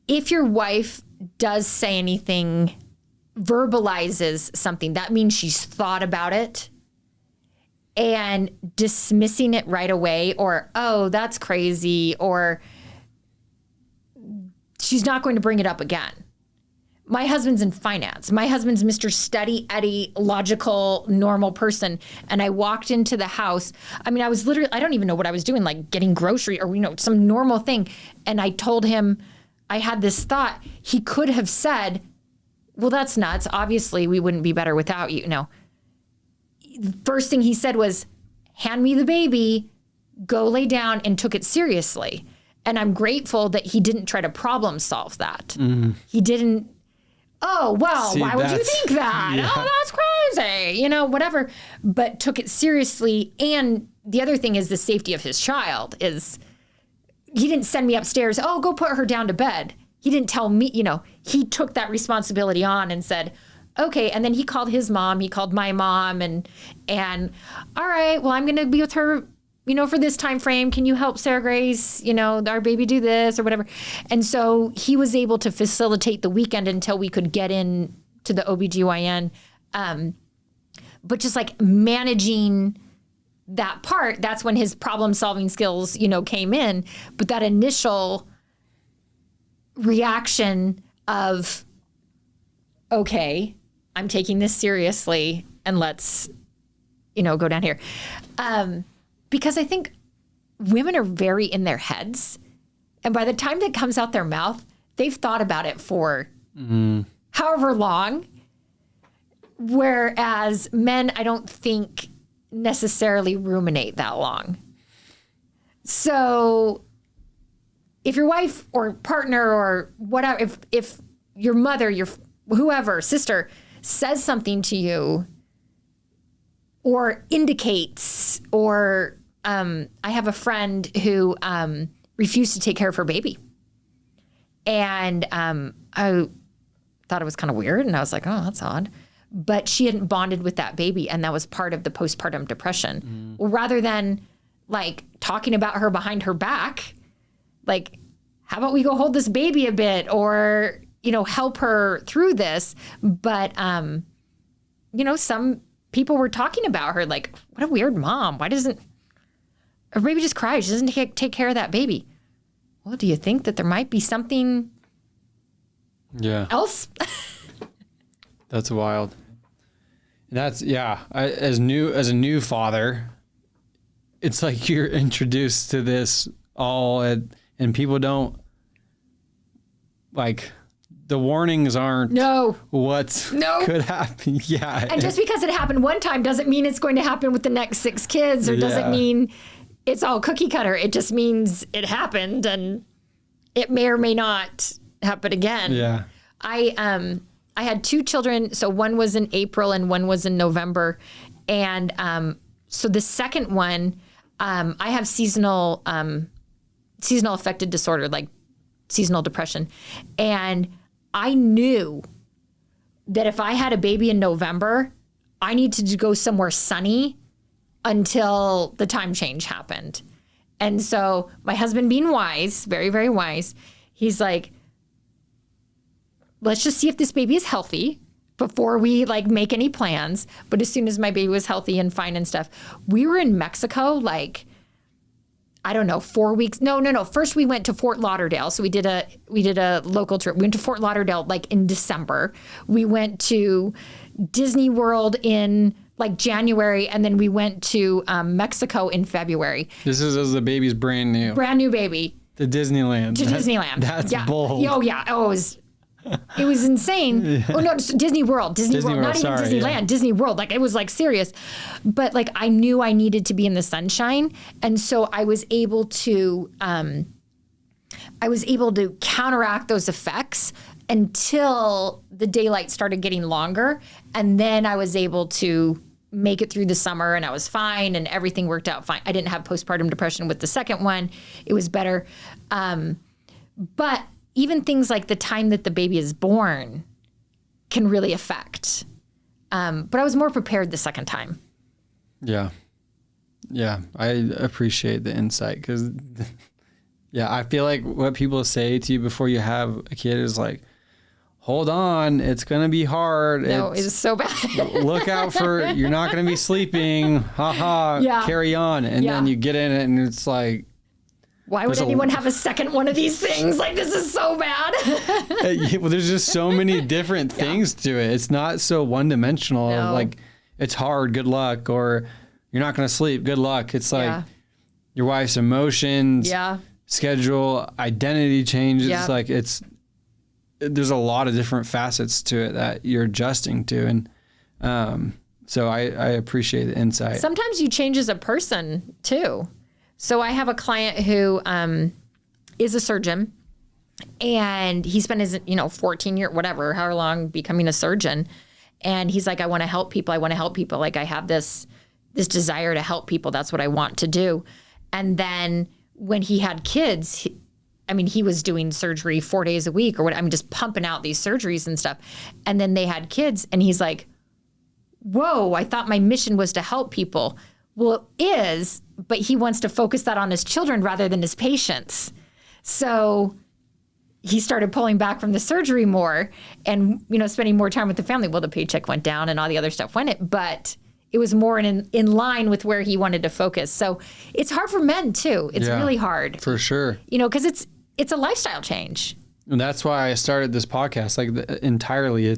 if your wife does say anything, verbalizes something, that means she's thought about it. And dismissing it right away, or, oh, that's crazy, or she's not going to bring it up again. My husband's in finance. My husband's Mr. Steady Eddie, logical, normal person. And I walked into the house. I mean, I was literally, I don't even know what I was doing, like getting grocery or, some normal thing. And I told him I had this thought. He could have said, well, that's nuts. Obviously, we wouldn't be better without you. No. First thing he said was, hand me the baby, go lay down, and took it seriously. And I'm grateful that he didn't try to problem solve that. He didn't, oh, well, See, why would you think that? Yeah. Oh, that's crazy, whatever. But took it seriously. And the other thing is the safety of his child is, he didn't send me upstairs, oh, go put her down to bed. He didn't tell me, he took that responsibility on and said, okay. And then he called his mom, he called my mom and all right, well, I'm going to be with her, for this time frame. Can you help Sarah Grace, our baby do this or whatever. And so he was able to facilitate the weekend until we could get in to the OBGYN. But just like managing that part, that's when his problem solving skills, came in. But that initial reaction of, okay, I'm taking this seriously and let's, go down here. Because I think women are very in their heads. And by the time that comes out their mouth, they've thought about it for however long. Whereas men, I don't think necessarily ruminate that long. So if your wife or partner or whatever, if your mother, your whoever, sister says something to you or indicates, or I have a friend who refused to take care of her baby. And I thought it was kind of weird. And I was like, oh, that's odd. But she hadn't bonded with that baby. And that was part of the postpartum depression. Well, rather than like talking about her behind her back, like, how about we go hold this baby a bit or, help her through this. But, some people were talking about her like, what a weird mom. Why doesn't her baby just cry? She doesn't take care of that baby. Well, do you think that there might be something else? That's wild. That's, as a new father, it's like you're introduced to this all and people don't, like, the warnings aren't what could happen. Yeah. And just because it happened one time doesn't mean it's going to happen with the next 6 kids or doesn't mean it's all cookie cutter. It just means it happened and it may or may not happen again. Yeah. I had 2 children. So one was in April and one was in November. And so the second one, I have seasonal affective disorder, like seasonal depression. And I knew that if I had a baby in November, I needed to go somewhere sunny until the time change happened. And so my husband, being wise, very, very wise, he's like, let's just see if this baby is healthy before we like make any plans. But as soon as my baby was healthy and fine and stuff, we were in Mexico, like, I don't know, 4 weeks. No. First we went to Fort Lauderdale. So we did a local trip. We went to Fort Lauderdale like in December. We went to Disney World in like January, and then we went to Mexico in February. This is as the baby's brand new. Brand new baby. To Disneyland. Disneyland. That's bold. Oh yeah. Oh, it was insane. Yeah. Oh no, Disney World. Disney World. Not even Disneyland. Yeah. Disney World. Like, it was like serious. But like, I knew I needed to be in the sunshine, and so I was able to counteract those effects until the daylight started getting longer, and then I was able to make it through the summer, and I was fine, and everything worked out fine. I didn't have postpartum depression with the second one. It was better. But even things like the time that the baby is born can really affect. But I was more prepared the second time. Yeah. Yeah. I appreciate the insight because, I feel like what people say to you before you have a kid is like, hold on, it's going to be hard. No, it's so bad. Look out for, you're not going to be sleeping. Carry on. And then you get in it and it's like, why would anyone have a second one of these things? Like, this is so bad. Well, there's just so many different things to it. It's not so one-dimensional. No. Like, it's hard, good luck, or you're not going to sleep, good luck. It's like your wife's emotions, schedule, identity changes. Like, it's there's a lot of different facets to it that you're adjusting to. And so I appreciate the insight. Sometimes you change as a person too. So I have a client who is a surgeon, and he spent his 14 year, whatever, however long, becoming a surgeon. And he's like, I want to help people. Like I have this desire to help people. That's what I want to do. And then when he had kids, he was doing surgery 4 days a week or what. Just pumping out these surgeries and stuff. And then they had kids, and he's like, whoa, I thought my mission was to help people. Well, it is, but he wants to focus that on his children rather than his patients. So he started pulling back from the surgery more and, spending more time with the family. Well, the paycheck went down and all the other stuff went, but it was more in line with where he wanted to focus. So it's hard for men too. It's really hard. For sure. Because it's a lifestyle change. And that's why I started this podcast. Entirely,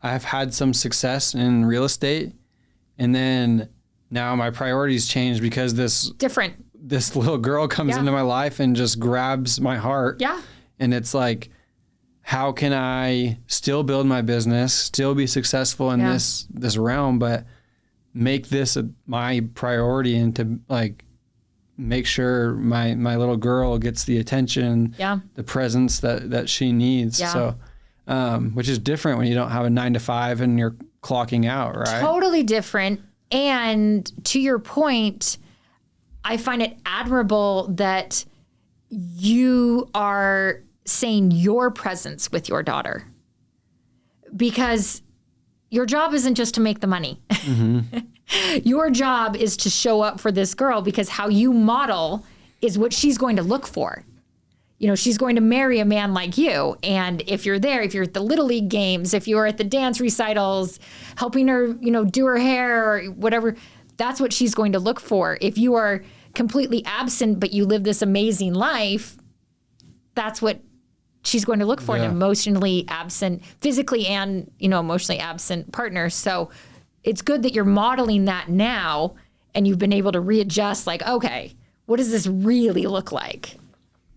I've had some success in real estate, and then now my priorities change because this little girl comes into my life and just grabs my heart. Yeah. And it's like, how can I still build my business, still be successful in this realm, but make this my priority, and to make sure my little girl gets the attention, the presence that she needs. Yeah. So, which is different when you don't have a 9-to-5 and you're clocking out, right? Totally different. And to your point, I find it admirable that you are saying your presence with your daughter, because your job isn't just to make the money. Mm-hmm. Your job is to show up for this girl, because how you model is what she's going to look for. She's going to marry a man like you. And if you're there, if you're at the Little League games, if you're at the dance recitals, helping her, do her hair or whatever, that's what she's going to look for. If you are completely absent, but you live this amazing life, that's what she's going to look for, an emotionally absent, physically and, emotionally absent partner. So it's good that you're modeling that now, and you've been able to readjust, okay, what does this really look like?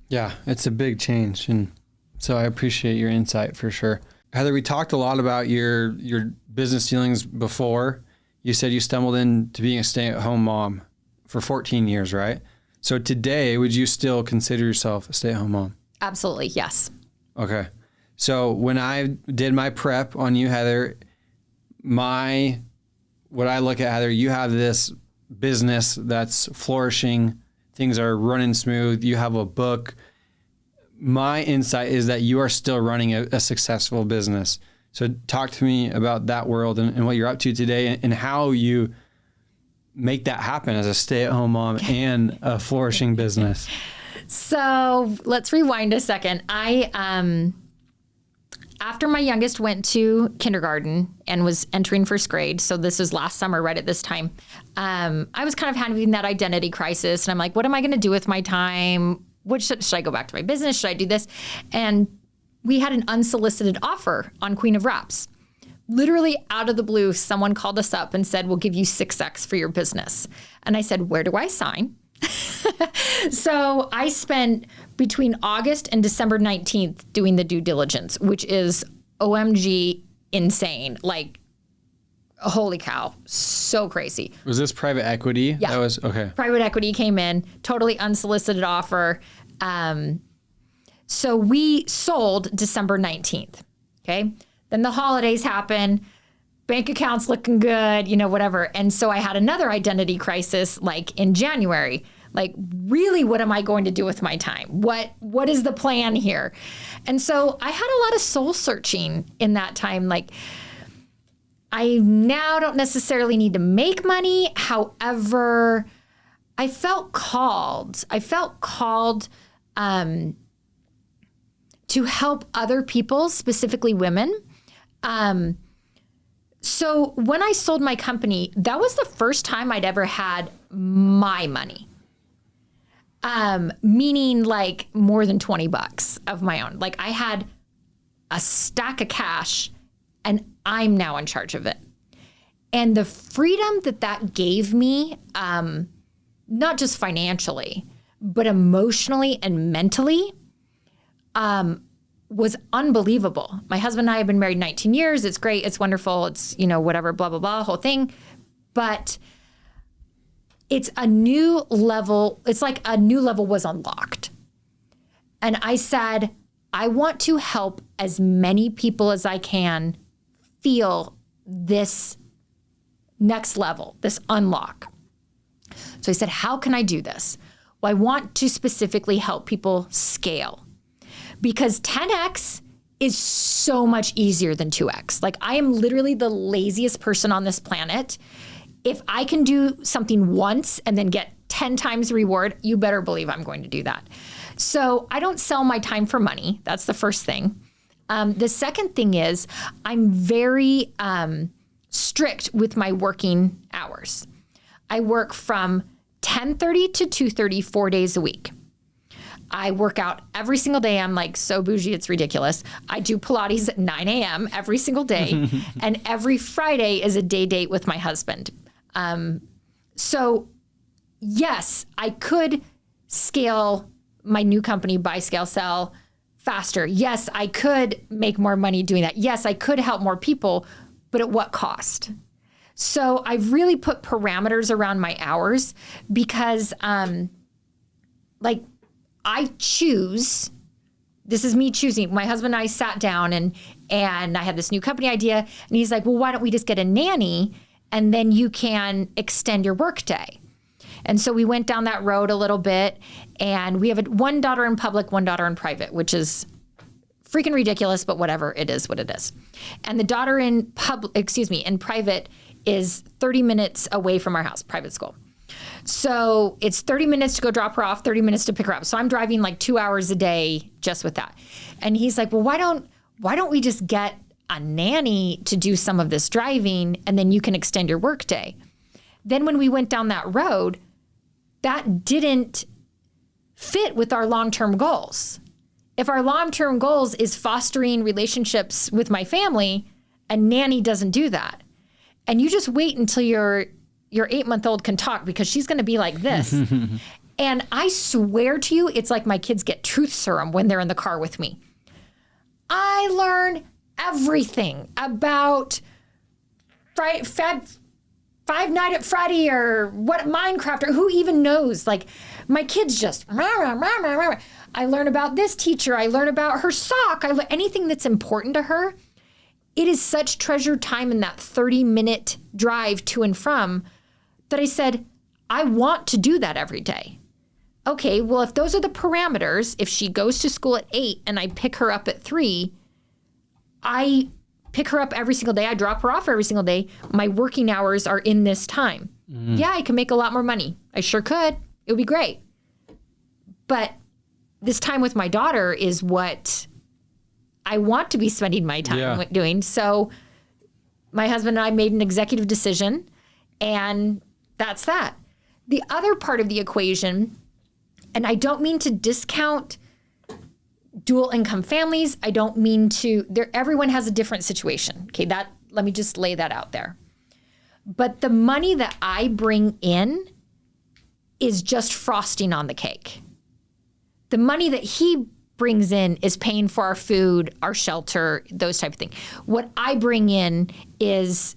Yeah, it's a big change. And so I appreciate your insight for sure. Heather, we talked a lot about your business dealings before. You said you stumbled into being a stay-at-home mom for 14 years, right? So today, would you still consider yourself a stay-at-home mom? Absolutely, yes. Okay. So when I did my prep on you, Heather, what I look at, Heather, you have this business that's flourishing. Things are running smooth. You have a book. My insight is that you are still running a successful business. So talk to me about that world and what you're up to today, and how you make that happen as a stay-at-home mom and a flourishing business. So let's rewind a second. After my youngest went to kindergarten and was entering first grade, so this was last summer, right at this time, I was kind of having that identity crisis. And I'm like, what am I going to do with my time? Should I go back to my business? Should I do this? And we had an unsolicited offer on Queen of Wraps. Literally out of the blue, someone called us up and said, we'll give you 6X for your business. And I said, where do I sign? So I spent between August and December 19th doing the due diligence, which is OMG insane. Holy cow, so crazy. Was this private equity? Yeah. That was, okay. Private equity came in, totally unsolicited offer. So we sold December 19th, okay? Then the holidays happen, bank accounts looking good, whatever. And so I had another identity crisis in January. Really, what am I going to do with my time? What is the plan here? And so I had a lot of soul searching in that time. I now don't necessarily need to make money. However, I felt called. To help other people, specifically women. So when I sold my company, that was the first time I'd ever had my money. Meaning more than $20 of my own. I had a stack of cash, and I'm now in charge of it. And the freedom that gave me, not just financially, but emotionally and mentally, was unbelievable. My husband and I have been married 19 years. It's great. It's wonderful. It's, whatever, blah, blah, blah, whole thing. But it's a new level. It's like a new level was unlocked. And I said, I want to help as many people as I can feel this next level, this unlock. So I said, how can I do this? Well, I want to specifically help people scale, because 10X is so much easier than 2X. Like, I am literally the laziest person on this planet. If I can do something once and then get 10 times reward, you better believe I'm going to do that. So I don't sell my time for money. That's the first thing. The second thing is I'm very strict with my working hours. I work from 10:30 to 2:30, 4 days a week. I work out every single day. I'm like so bougie, it's ridiculous. I do Pilates at 9 a.m. every single day. And every Friday is a day date with my husband. So yes, I could scale my new company, buy, scale, sell faster. Yes, I could make more money doing that. Yes, I could help more people, but at what cost? So I've really put parameters around my hours because, I choose. This is me choosing. My husband and I sat down and I had this new company idea, and he's like, well, why don't we just get a nanny and then you can extend your workday? And so we went down that road a little bit, and we have one daughter in public, one daughter in private, which is freaking ridiculous, but whatever, it is what it is. And the daughter in private is 30 minutes away from our house, private school. So it's 30 minutes to go drop her off, 30 minutes to pick her up. So I'm driving like 2 hours a day just with that. And he's like, well, why don't we just get a nanny to do some of this driving, and then you can extend your workday? Then when we went down that road, that didn't fit with our long-term goals. If our long-term goals is fostering relationships with my family, a nanny doesn't do that. And you just wait until your 8-month-old can talk, because she's going to be like this. And I swear to you, it's like my kids get truth serum when they're in the car with me. I learn everything about Five Nights at Freddy or what Minecraft, or who even knows. Like, my kids just I learn about this teacher. I learn about her sock. Anything that's important to her. It is such treasured time in that 30-minute drive to and from that I said, I want to do that every day. Okay, well, if those are the parameters, if she goes to school at 8 and I pick her up at 3, I pick her up every single day. I drop her off every single day. My working hours are in this time. Yeah, I can make a lot more money. I sure could. It would be great. But this time with my daughter is what I want to be spending my time doing. So my husband and I made an executive decision, and that's that. The other part of the equation, and I don't mean to discount dual income families. I don't mean to, everyone has a different situation. Okay, let me just lay that out there. But the money that I bring in is just frosting on the cake. The money that he brings in is paying for our food, our shelter, those type of things. What I bring in is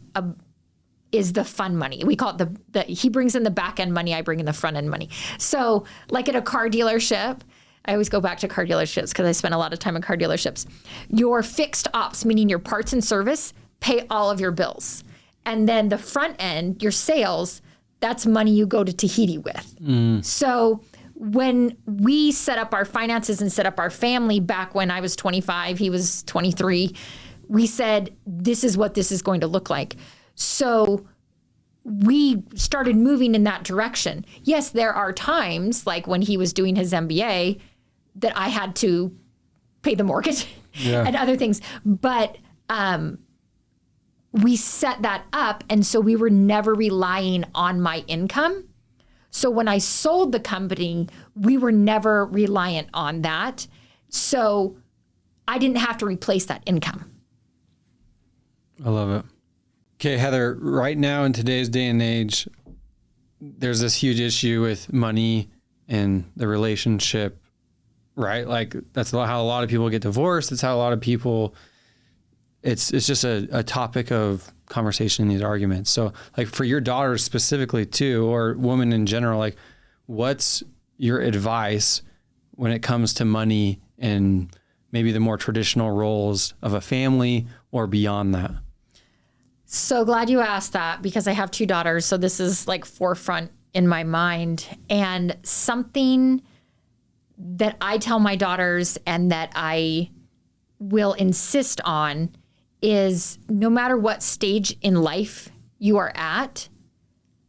the fun money. We call it he brings in the back end money, I bring in the front end money. So like at a car dealership, I always go back to car dealerships because I spend a lot of time in car dealerships. Your fixed ops, meaning your parts and service, pay all of your bills. And then the front end, your sales, that's money you go to Tahiti with. So when we set up our finances and set up our family back when I was 25, he was 23, we said, this is what this is going to look like. So we started moving in that direction. Yes, there are times, like when he was doing his MBA, that I had to pay the mortgage and other things. But we set that up, and so we were never relying on my income. So when I sold the company, we were never reliant on that. So I didn't have to replace that income. I love it. Okay, Heather, right now in today's day and age, there's this huge issue with money and the relationship right? Like that's how a lot of people get divorced. It's how a lot of people, it's just a topic of conversation in these arguments. So like for your daughters specifically too, or women in general, like what's your advice when it comes to money and maybe the more traditional roles of a family or beyond that? So glad you asked that, because I have 2 daughters. So this is like forefront in my mind, and something that I tell my daughters and that I will insist on is no matter what stage in life you are at,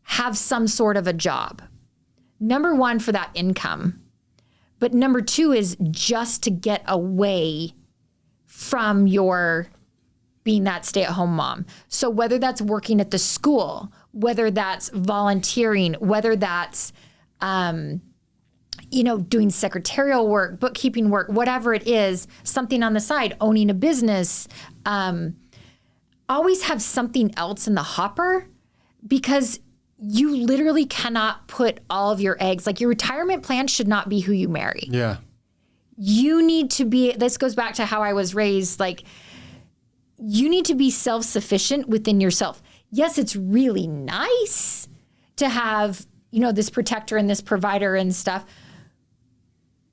have some sort of a job. Number 1, for that income. But number 2 is just to get away from your being that stay-at-home mom. So whether that's working at the school, whether that's volunteering, whether that's, doing secretarial work, bookkeeping work, whatever it is, something on the side, owning a business, always have something else in the hopper, because you literally cannot put all of your eggs, like your retirement plan should not be who you marry. Yeah. You need to be, this goes back to how I was raised, like you need to be self-sufficient within yourself. Yes, it's really nice to have, this protector and this provider and stuff,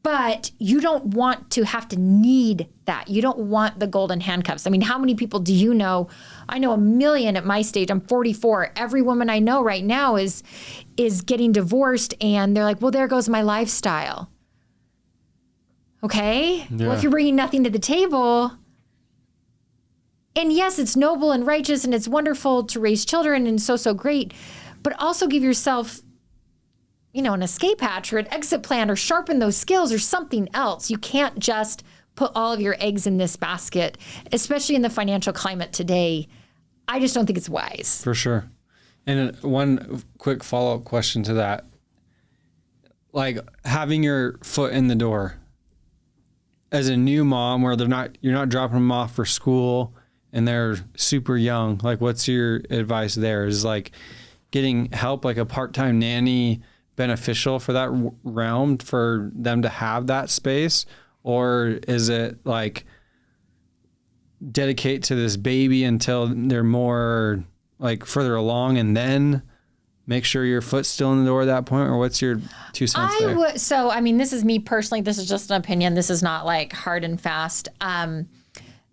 but you don't want to have to need that. You don't want the golden handcuffs. I mean, how many people do you know? I know a million at my stage. I'm 44. Every woman I know right now is getting divorced, and they're like, well, there goes my lifestyle. Okay? Yeah. Well, if you're bringing nothing to the table, and yes, it's noble and righteous and it's wonderful to raise children and so great, but also give yourself an escape hatch or an exit plan, or sharpen those skills or something else. You can't just put all of your eggs in this basket, especially in the financial climate today. I just don't think it's wise. For sure. And one quick follow-up question to that, like having your foot in the door as a new mom, where you're not dropping them off for school and they're super young. Like, what's your advice there? Is like getting help, like a part-time nanny, beneficial for that realm, for them to have that space? Or is it like dedicate to this baby until they're more like further along and then make sure your foot's still in the door at that point? Or what's your 2 cents there? So, I mean, this is me personally. This is just an opinion. This is not like hard and fast.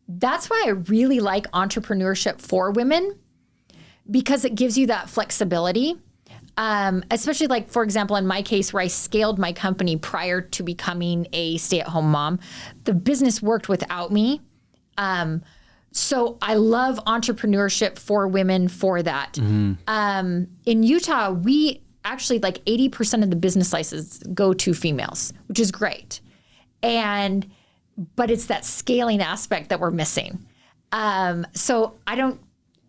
That's why I really like entrepreneurship for women, because it gives you that flexibility. Especially like, for example, in my case where I scaled my company prior to becoming a stay-at-home mom, the business worked without me. So I love entrepreneurship for women for that. Mm-hmm. In Utah, we actually like 80% of the business licenses go to females, which is great. But it's that scaling aspect that we're missing. So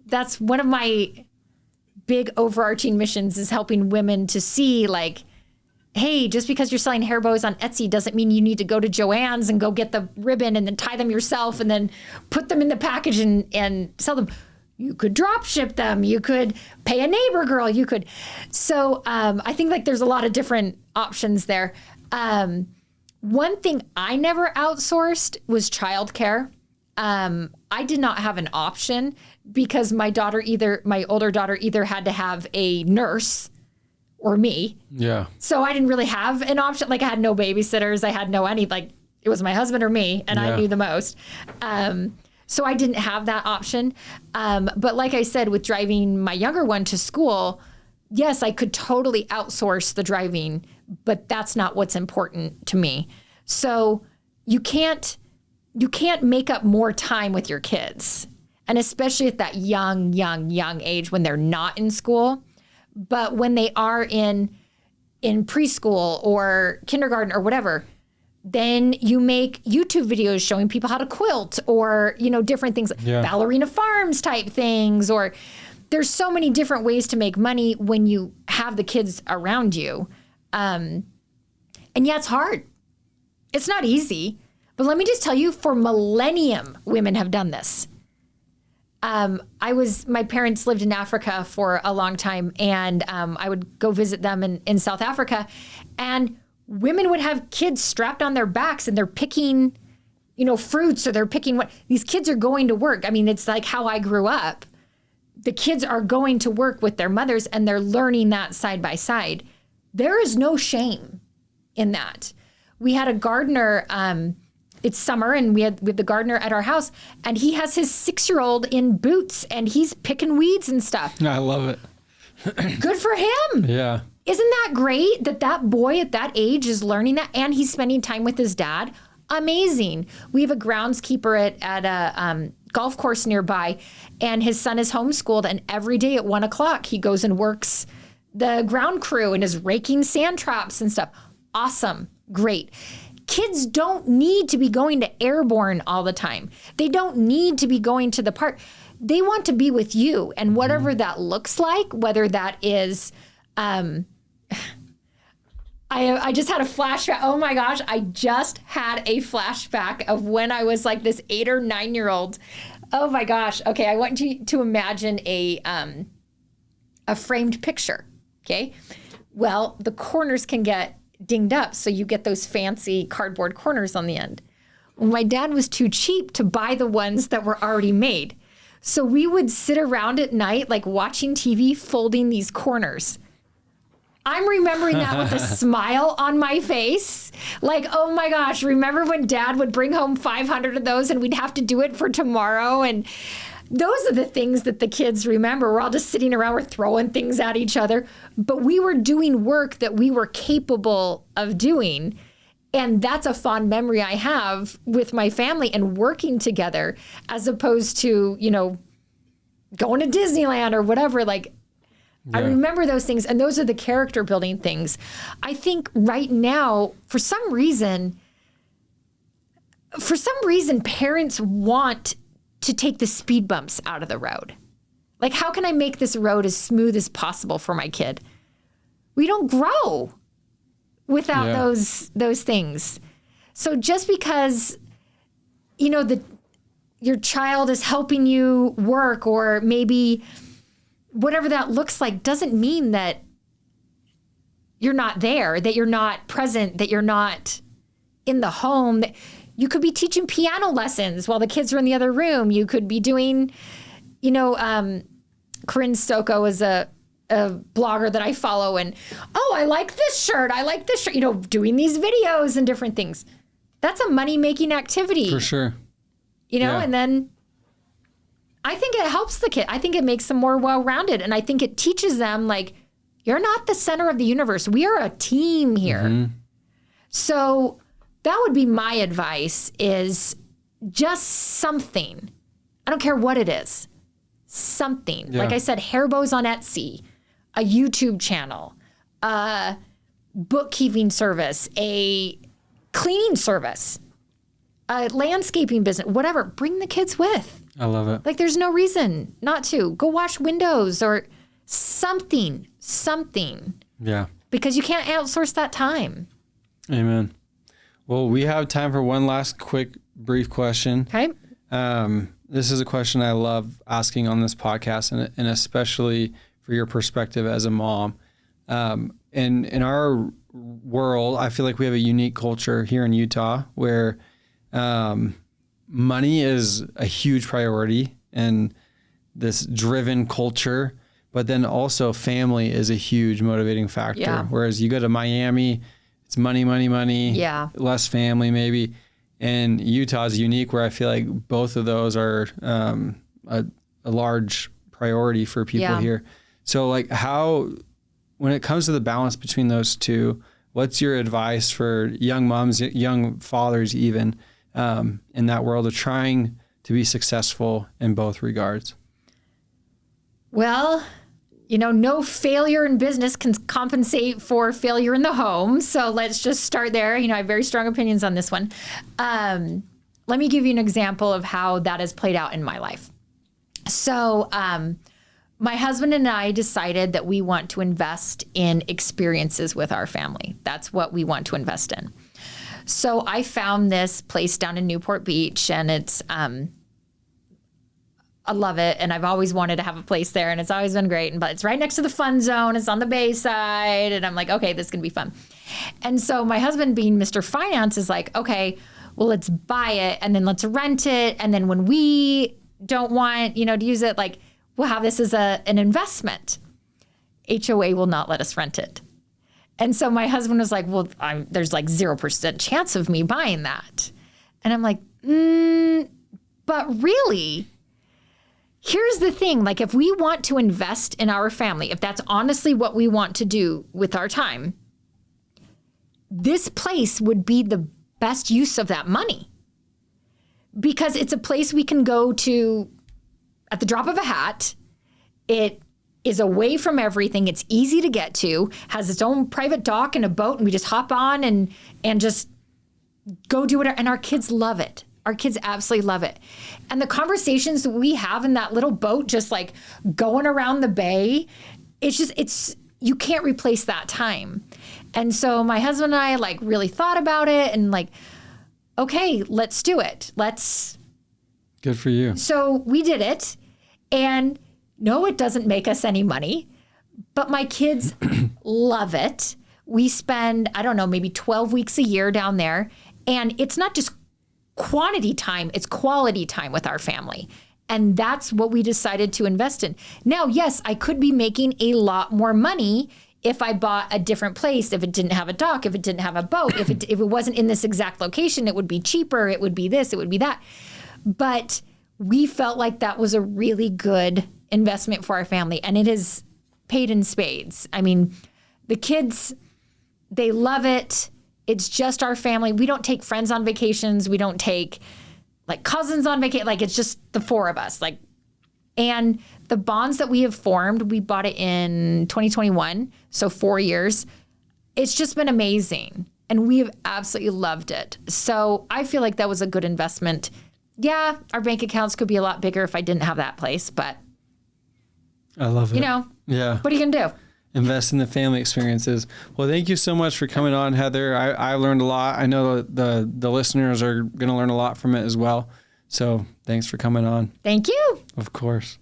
that's one of my big overarching missions, is helping women to see like, hey, just because you're selling hair bows on Etsy doesn't mean you need to go to Joann's and go get the ribbon and then tie them yourself and then put them in the package and sell them. You could drop ship them. You could pay a neighbor girl. You could. So I think like there's a lot of different options there. One thing I never outsourced was childcare. I did not have an option, because my older daughter either had to have a nurse or me. Yeah. So I didn't really have an option. Like I had no babysitters. I had no like it was my husband or me, and I knew the most. So I didn't have that option. But like I said, with driving my younger one to school, yes, I could totally outsource the driving, but that's not what's important to me. So you can't make up more time with your kids. And especially at that young age when they're not in school. But when they are in preschool or kindergarten or whatever, then you make YouTube videos showing people how to quilt, or, different things, ballerina farms type things, or there's so many different ways to make money when you have the kids around you. And yeah, it's hard. It's not easy. But let me just tell you, for millennium, women have done this. My parents lived in Africa for a long time, and I would go visit them in South Africa. And women would have kids strapped on their backs and they're picking, fruits, or they're picking what these kids are going to work. I mean, it's like how I grew up. The kids are going to work with their mothers and they're learning that side by side. There is no shame in that. We had a gardener, it's summer, and we had the gardener at our house, and he has his 6-year-old in boots and he's picking weeds and stuff. I love it. Good for him. Yeah. Isn't that great that boy at that age is learning that, and he's spending time with his dad? Amazing. We have a groundskeeper at a golf course nearby, and his son is homeschooled, and every day at 1:00 he goes and works the ground crew and is raking sand traps and stuff. Awesome. Great. Kids don't need to be going to Airborne all the time. They don't need to be going to the park. They want to be with you, and whatever that looks like, whether that is, I just had a flashback. Oh my gosh, I just had a flashback of when I was like this 8 or 9-year-old. Oh my gosh. Okay, I want you to imagine a framed picture. Okay, well, the corners can get dinged up, so you get those fancy cardboard corners on the end. Well, my dad was too cheap to buy the ones that were already made. So we would sit around at night, like watching TV, folding these corners. I'm remembering that with a smile on my face. Like, oh my gosh, remember when Dad would bring home 500 of those and we'd have to do it for tomorrow? And those are the things that the kids remember. We're all just sitting around, we're throwing things at each other. But we were doing work that we were capable of doing. And that's a fond memory I have with my family and working together, as opposed to, going to Disneyland or whatever. Like, yeah. I remember those things, and those are the character building things. I think right now, for some reason, parents want to take the speed bumps out of the road. Like, how can I make this road as smooth as possible for my kid? We don't grow without those things. So just because, your child is helping you work, or maybe whatever that looks like, doesn't mean that you're not there, that you're not present, that you're not in the home. That you could be teaching piano lessons while the kids are in the other room. You could be doing, Corinne Stocco is a blogger that I follow, and, I like this shirt. I like this shirt, doing these videos and different things. That's a money-making activity. For sure. And then I think it helps the kid. I think it makes them more well-rounded. And I think it teaches them, like, you're not the center of the universe. We are a team here. Mm-hmm. So that would be my advice, is just something. I don't care what it is. Something. Yeah. Like I said, hair bows on Etsy, a YouTube channel, a bookkeeping service, a cleaning service, a landscaping business, whatever. Bring the kids with. I love it. Like, there's no reason not to. Go wash windows or something. Yeah. Because you can't outsource that time. Amen. Well, we have time for one last quick, brief question. Okay. This is a question I love asking on this podcast, and especially for your perspective as a mom. In our world, I feel like we have a unique culture here in Utah where money is a huge priority in this driven culture, but then also family is a huge motivating factor. Yeah. Whereas you go to Miami, it's money. Yeah. Less family maybe. And Utah is unique where I feel like both of those are a large priority for people here. So like when it comes to the balance between those two, what's your advice for young moms, young fathers even, in that world of trying to be successful in both regards? Well, no failure in business can compensate for failure in the home. So let's just start there. I have very strong opinions on this one. Let me give you an example of how that has played out in my life. So my husband and I decided that we want to invest in experiences with our family. That's what we want to invest in. So I found this place down in Newport Beach, and it's, I love it. And I've always wanted to have a place there, and it's always been great. But it's right next to the fun zone. It's on the Bayside. And I'm like, okay, this is going to be fun. And so my husband, being Mr. Finance, is like, okay, well, let's buy it and then let's rent it. And then when we don't want, to use it, like, we'll have this as an investment. HOA will not let us rent it. And so my husband was like, well, there's like 0% chance of me buying that. And I'm like, but really, here's the thing. Like, if we want to invest in our family, if that's honestly what we want to do with our time, this place would be the best use of that money, because it's a place we can go to at the drop of a hat. It is away from everything. It's easy to get to, has its own private dock and a boat, and we just hop on and just go do it. And our kids love it. Our kids absolutely love it. And the conversations that we have in that little boat, just like going around the bay, you can't replace that time. And so my husband and I like really thought about it and like, okay, let's do it. Good for you. So we did it. And no, it doesn't make us any money, but my kids love it. We spend, I don't know, maybe 12 weeks a year down there. And it's not just quantity time, it's quality time with our family. And that's what we decided to invest in. Now, yes, I could be making a lot more money if I bought a different place, if it didn't have a dock, if it didn't have a boat, if it wasn't in this exact location, it would be cheaper, it would be this, it would be that. But we felt like that was a really good investment for our family, and it is paid in spades. I mean, the kids, they love it. It's just our family. We don't take friends on vacations. We don't take like cousins on vacation. Like, it's just the four of us. Like, and the bonds that we have formed, we bought it in 2021, so 4 years. It's just been amazing, and we have absolutely loved it. So I feel like that was a good investment. Yeah, our bank accounts could be a lot bigger if I didn't have that place, but I love it. Yeah. What are you going to do? Invest in the family experiences. Well, thank you so much for coming on, Heather. I learned a lot. I know the listeners are going to learn a lot from it as well. So thanks for coming on. Thank you. Of course.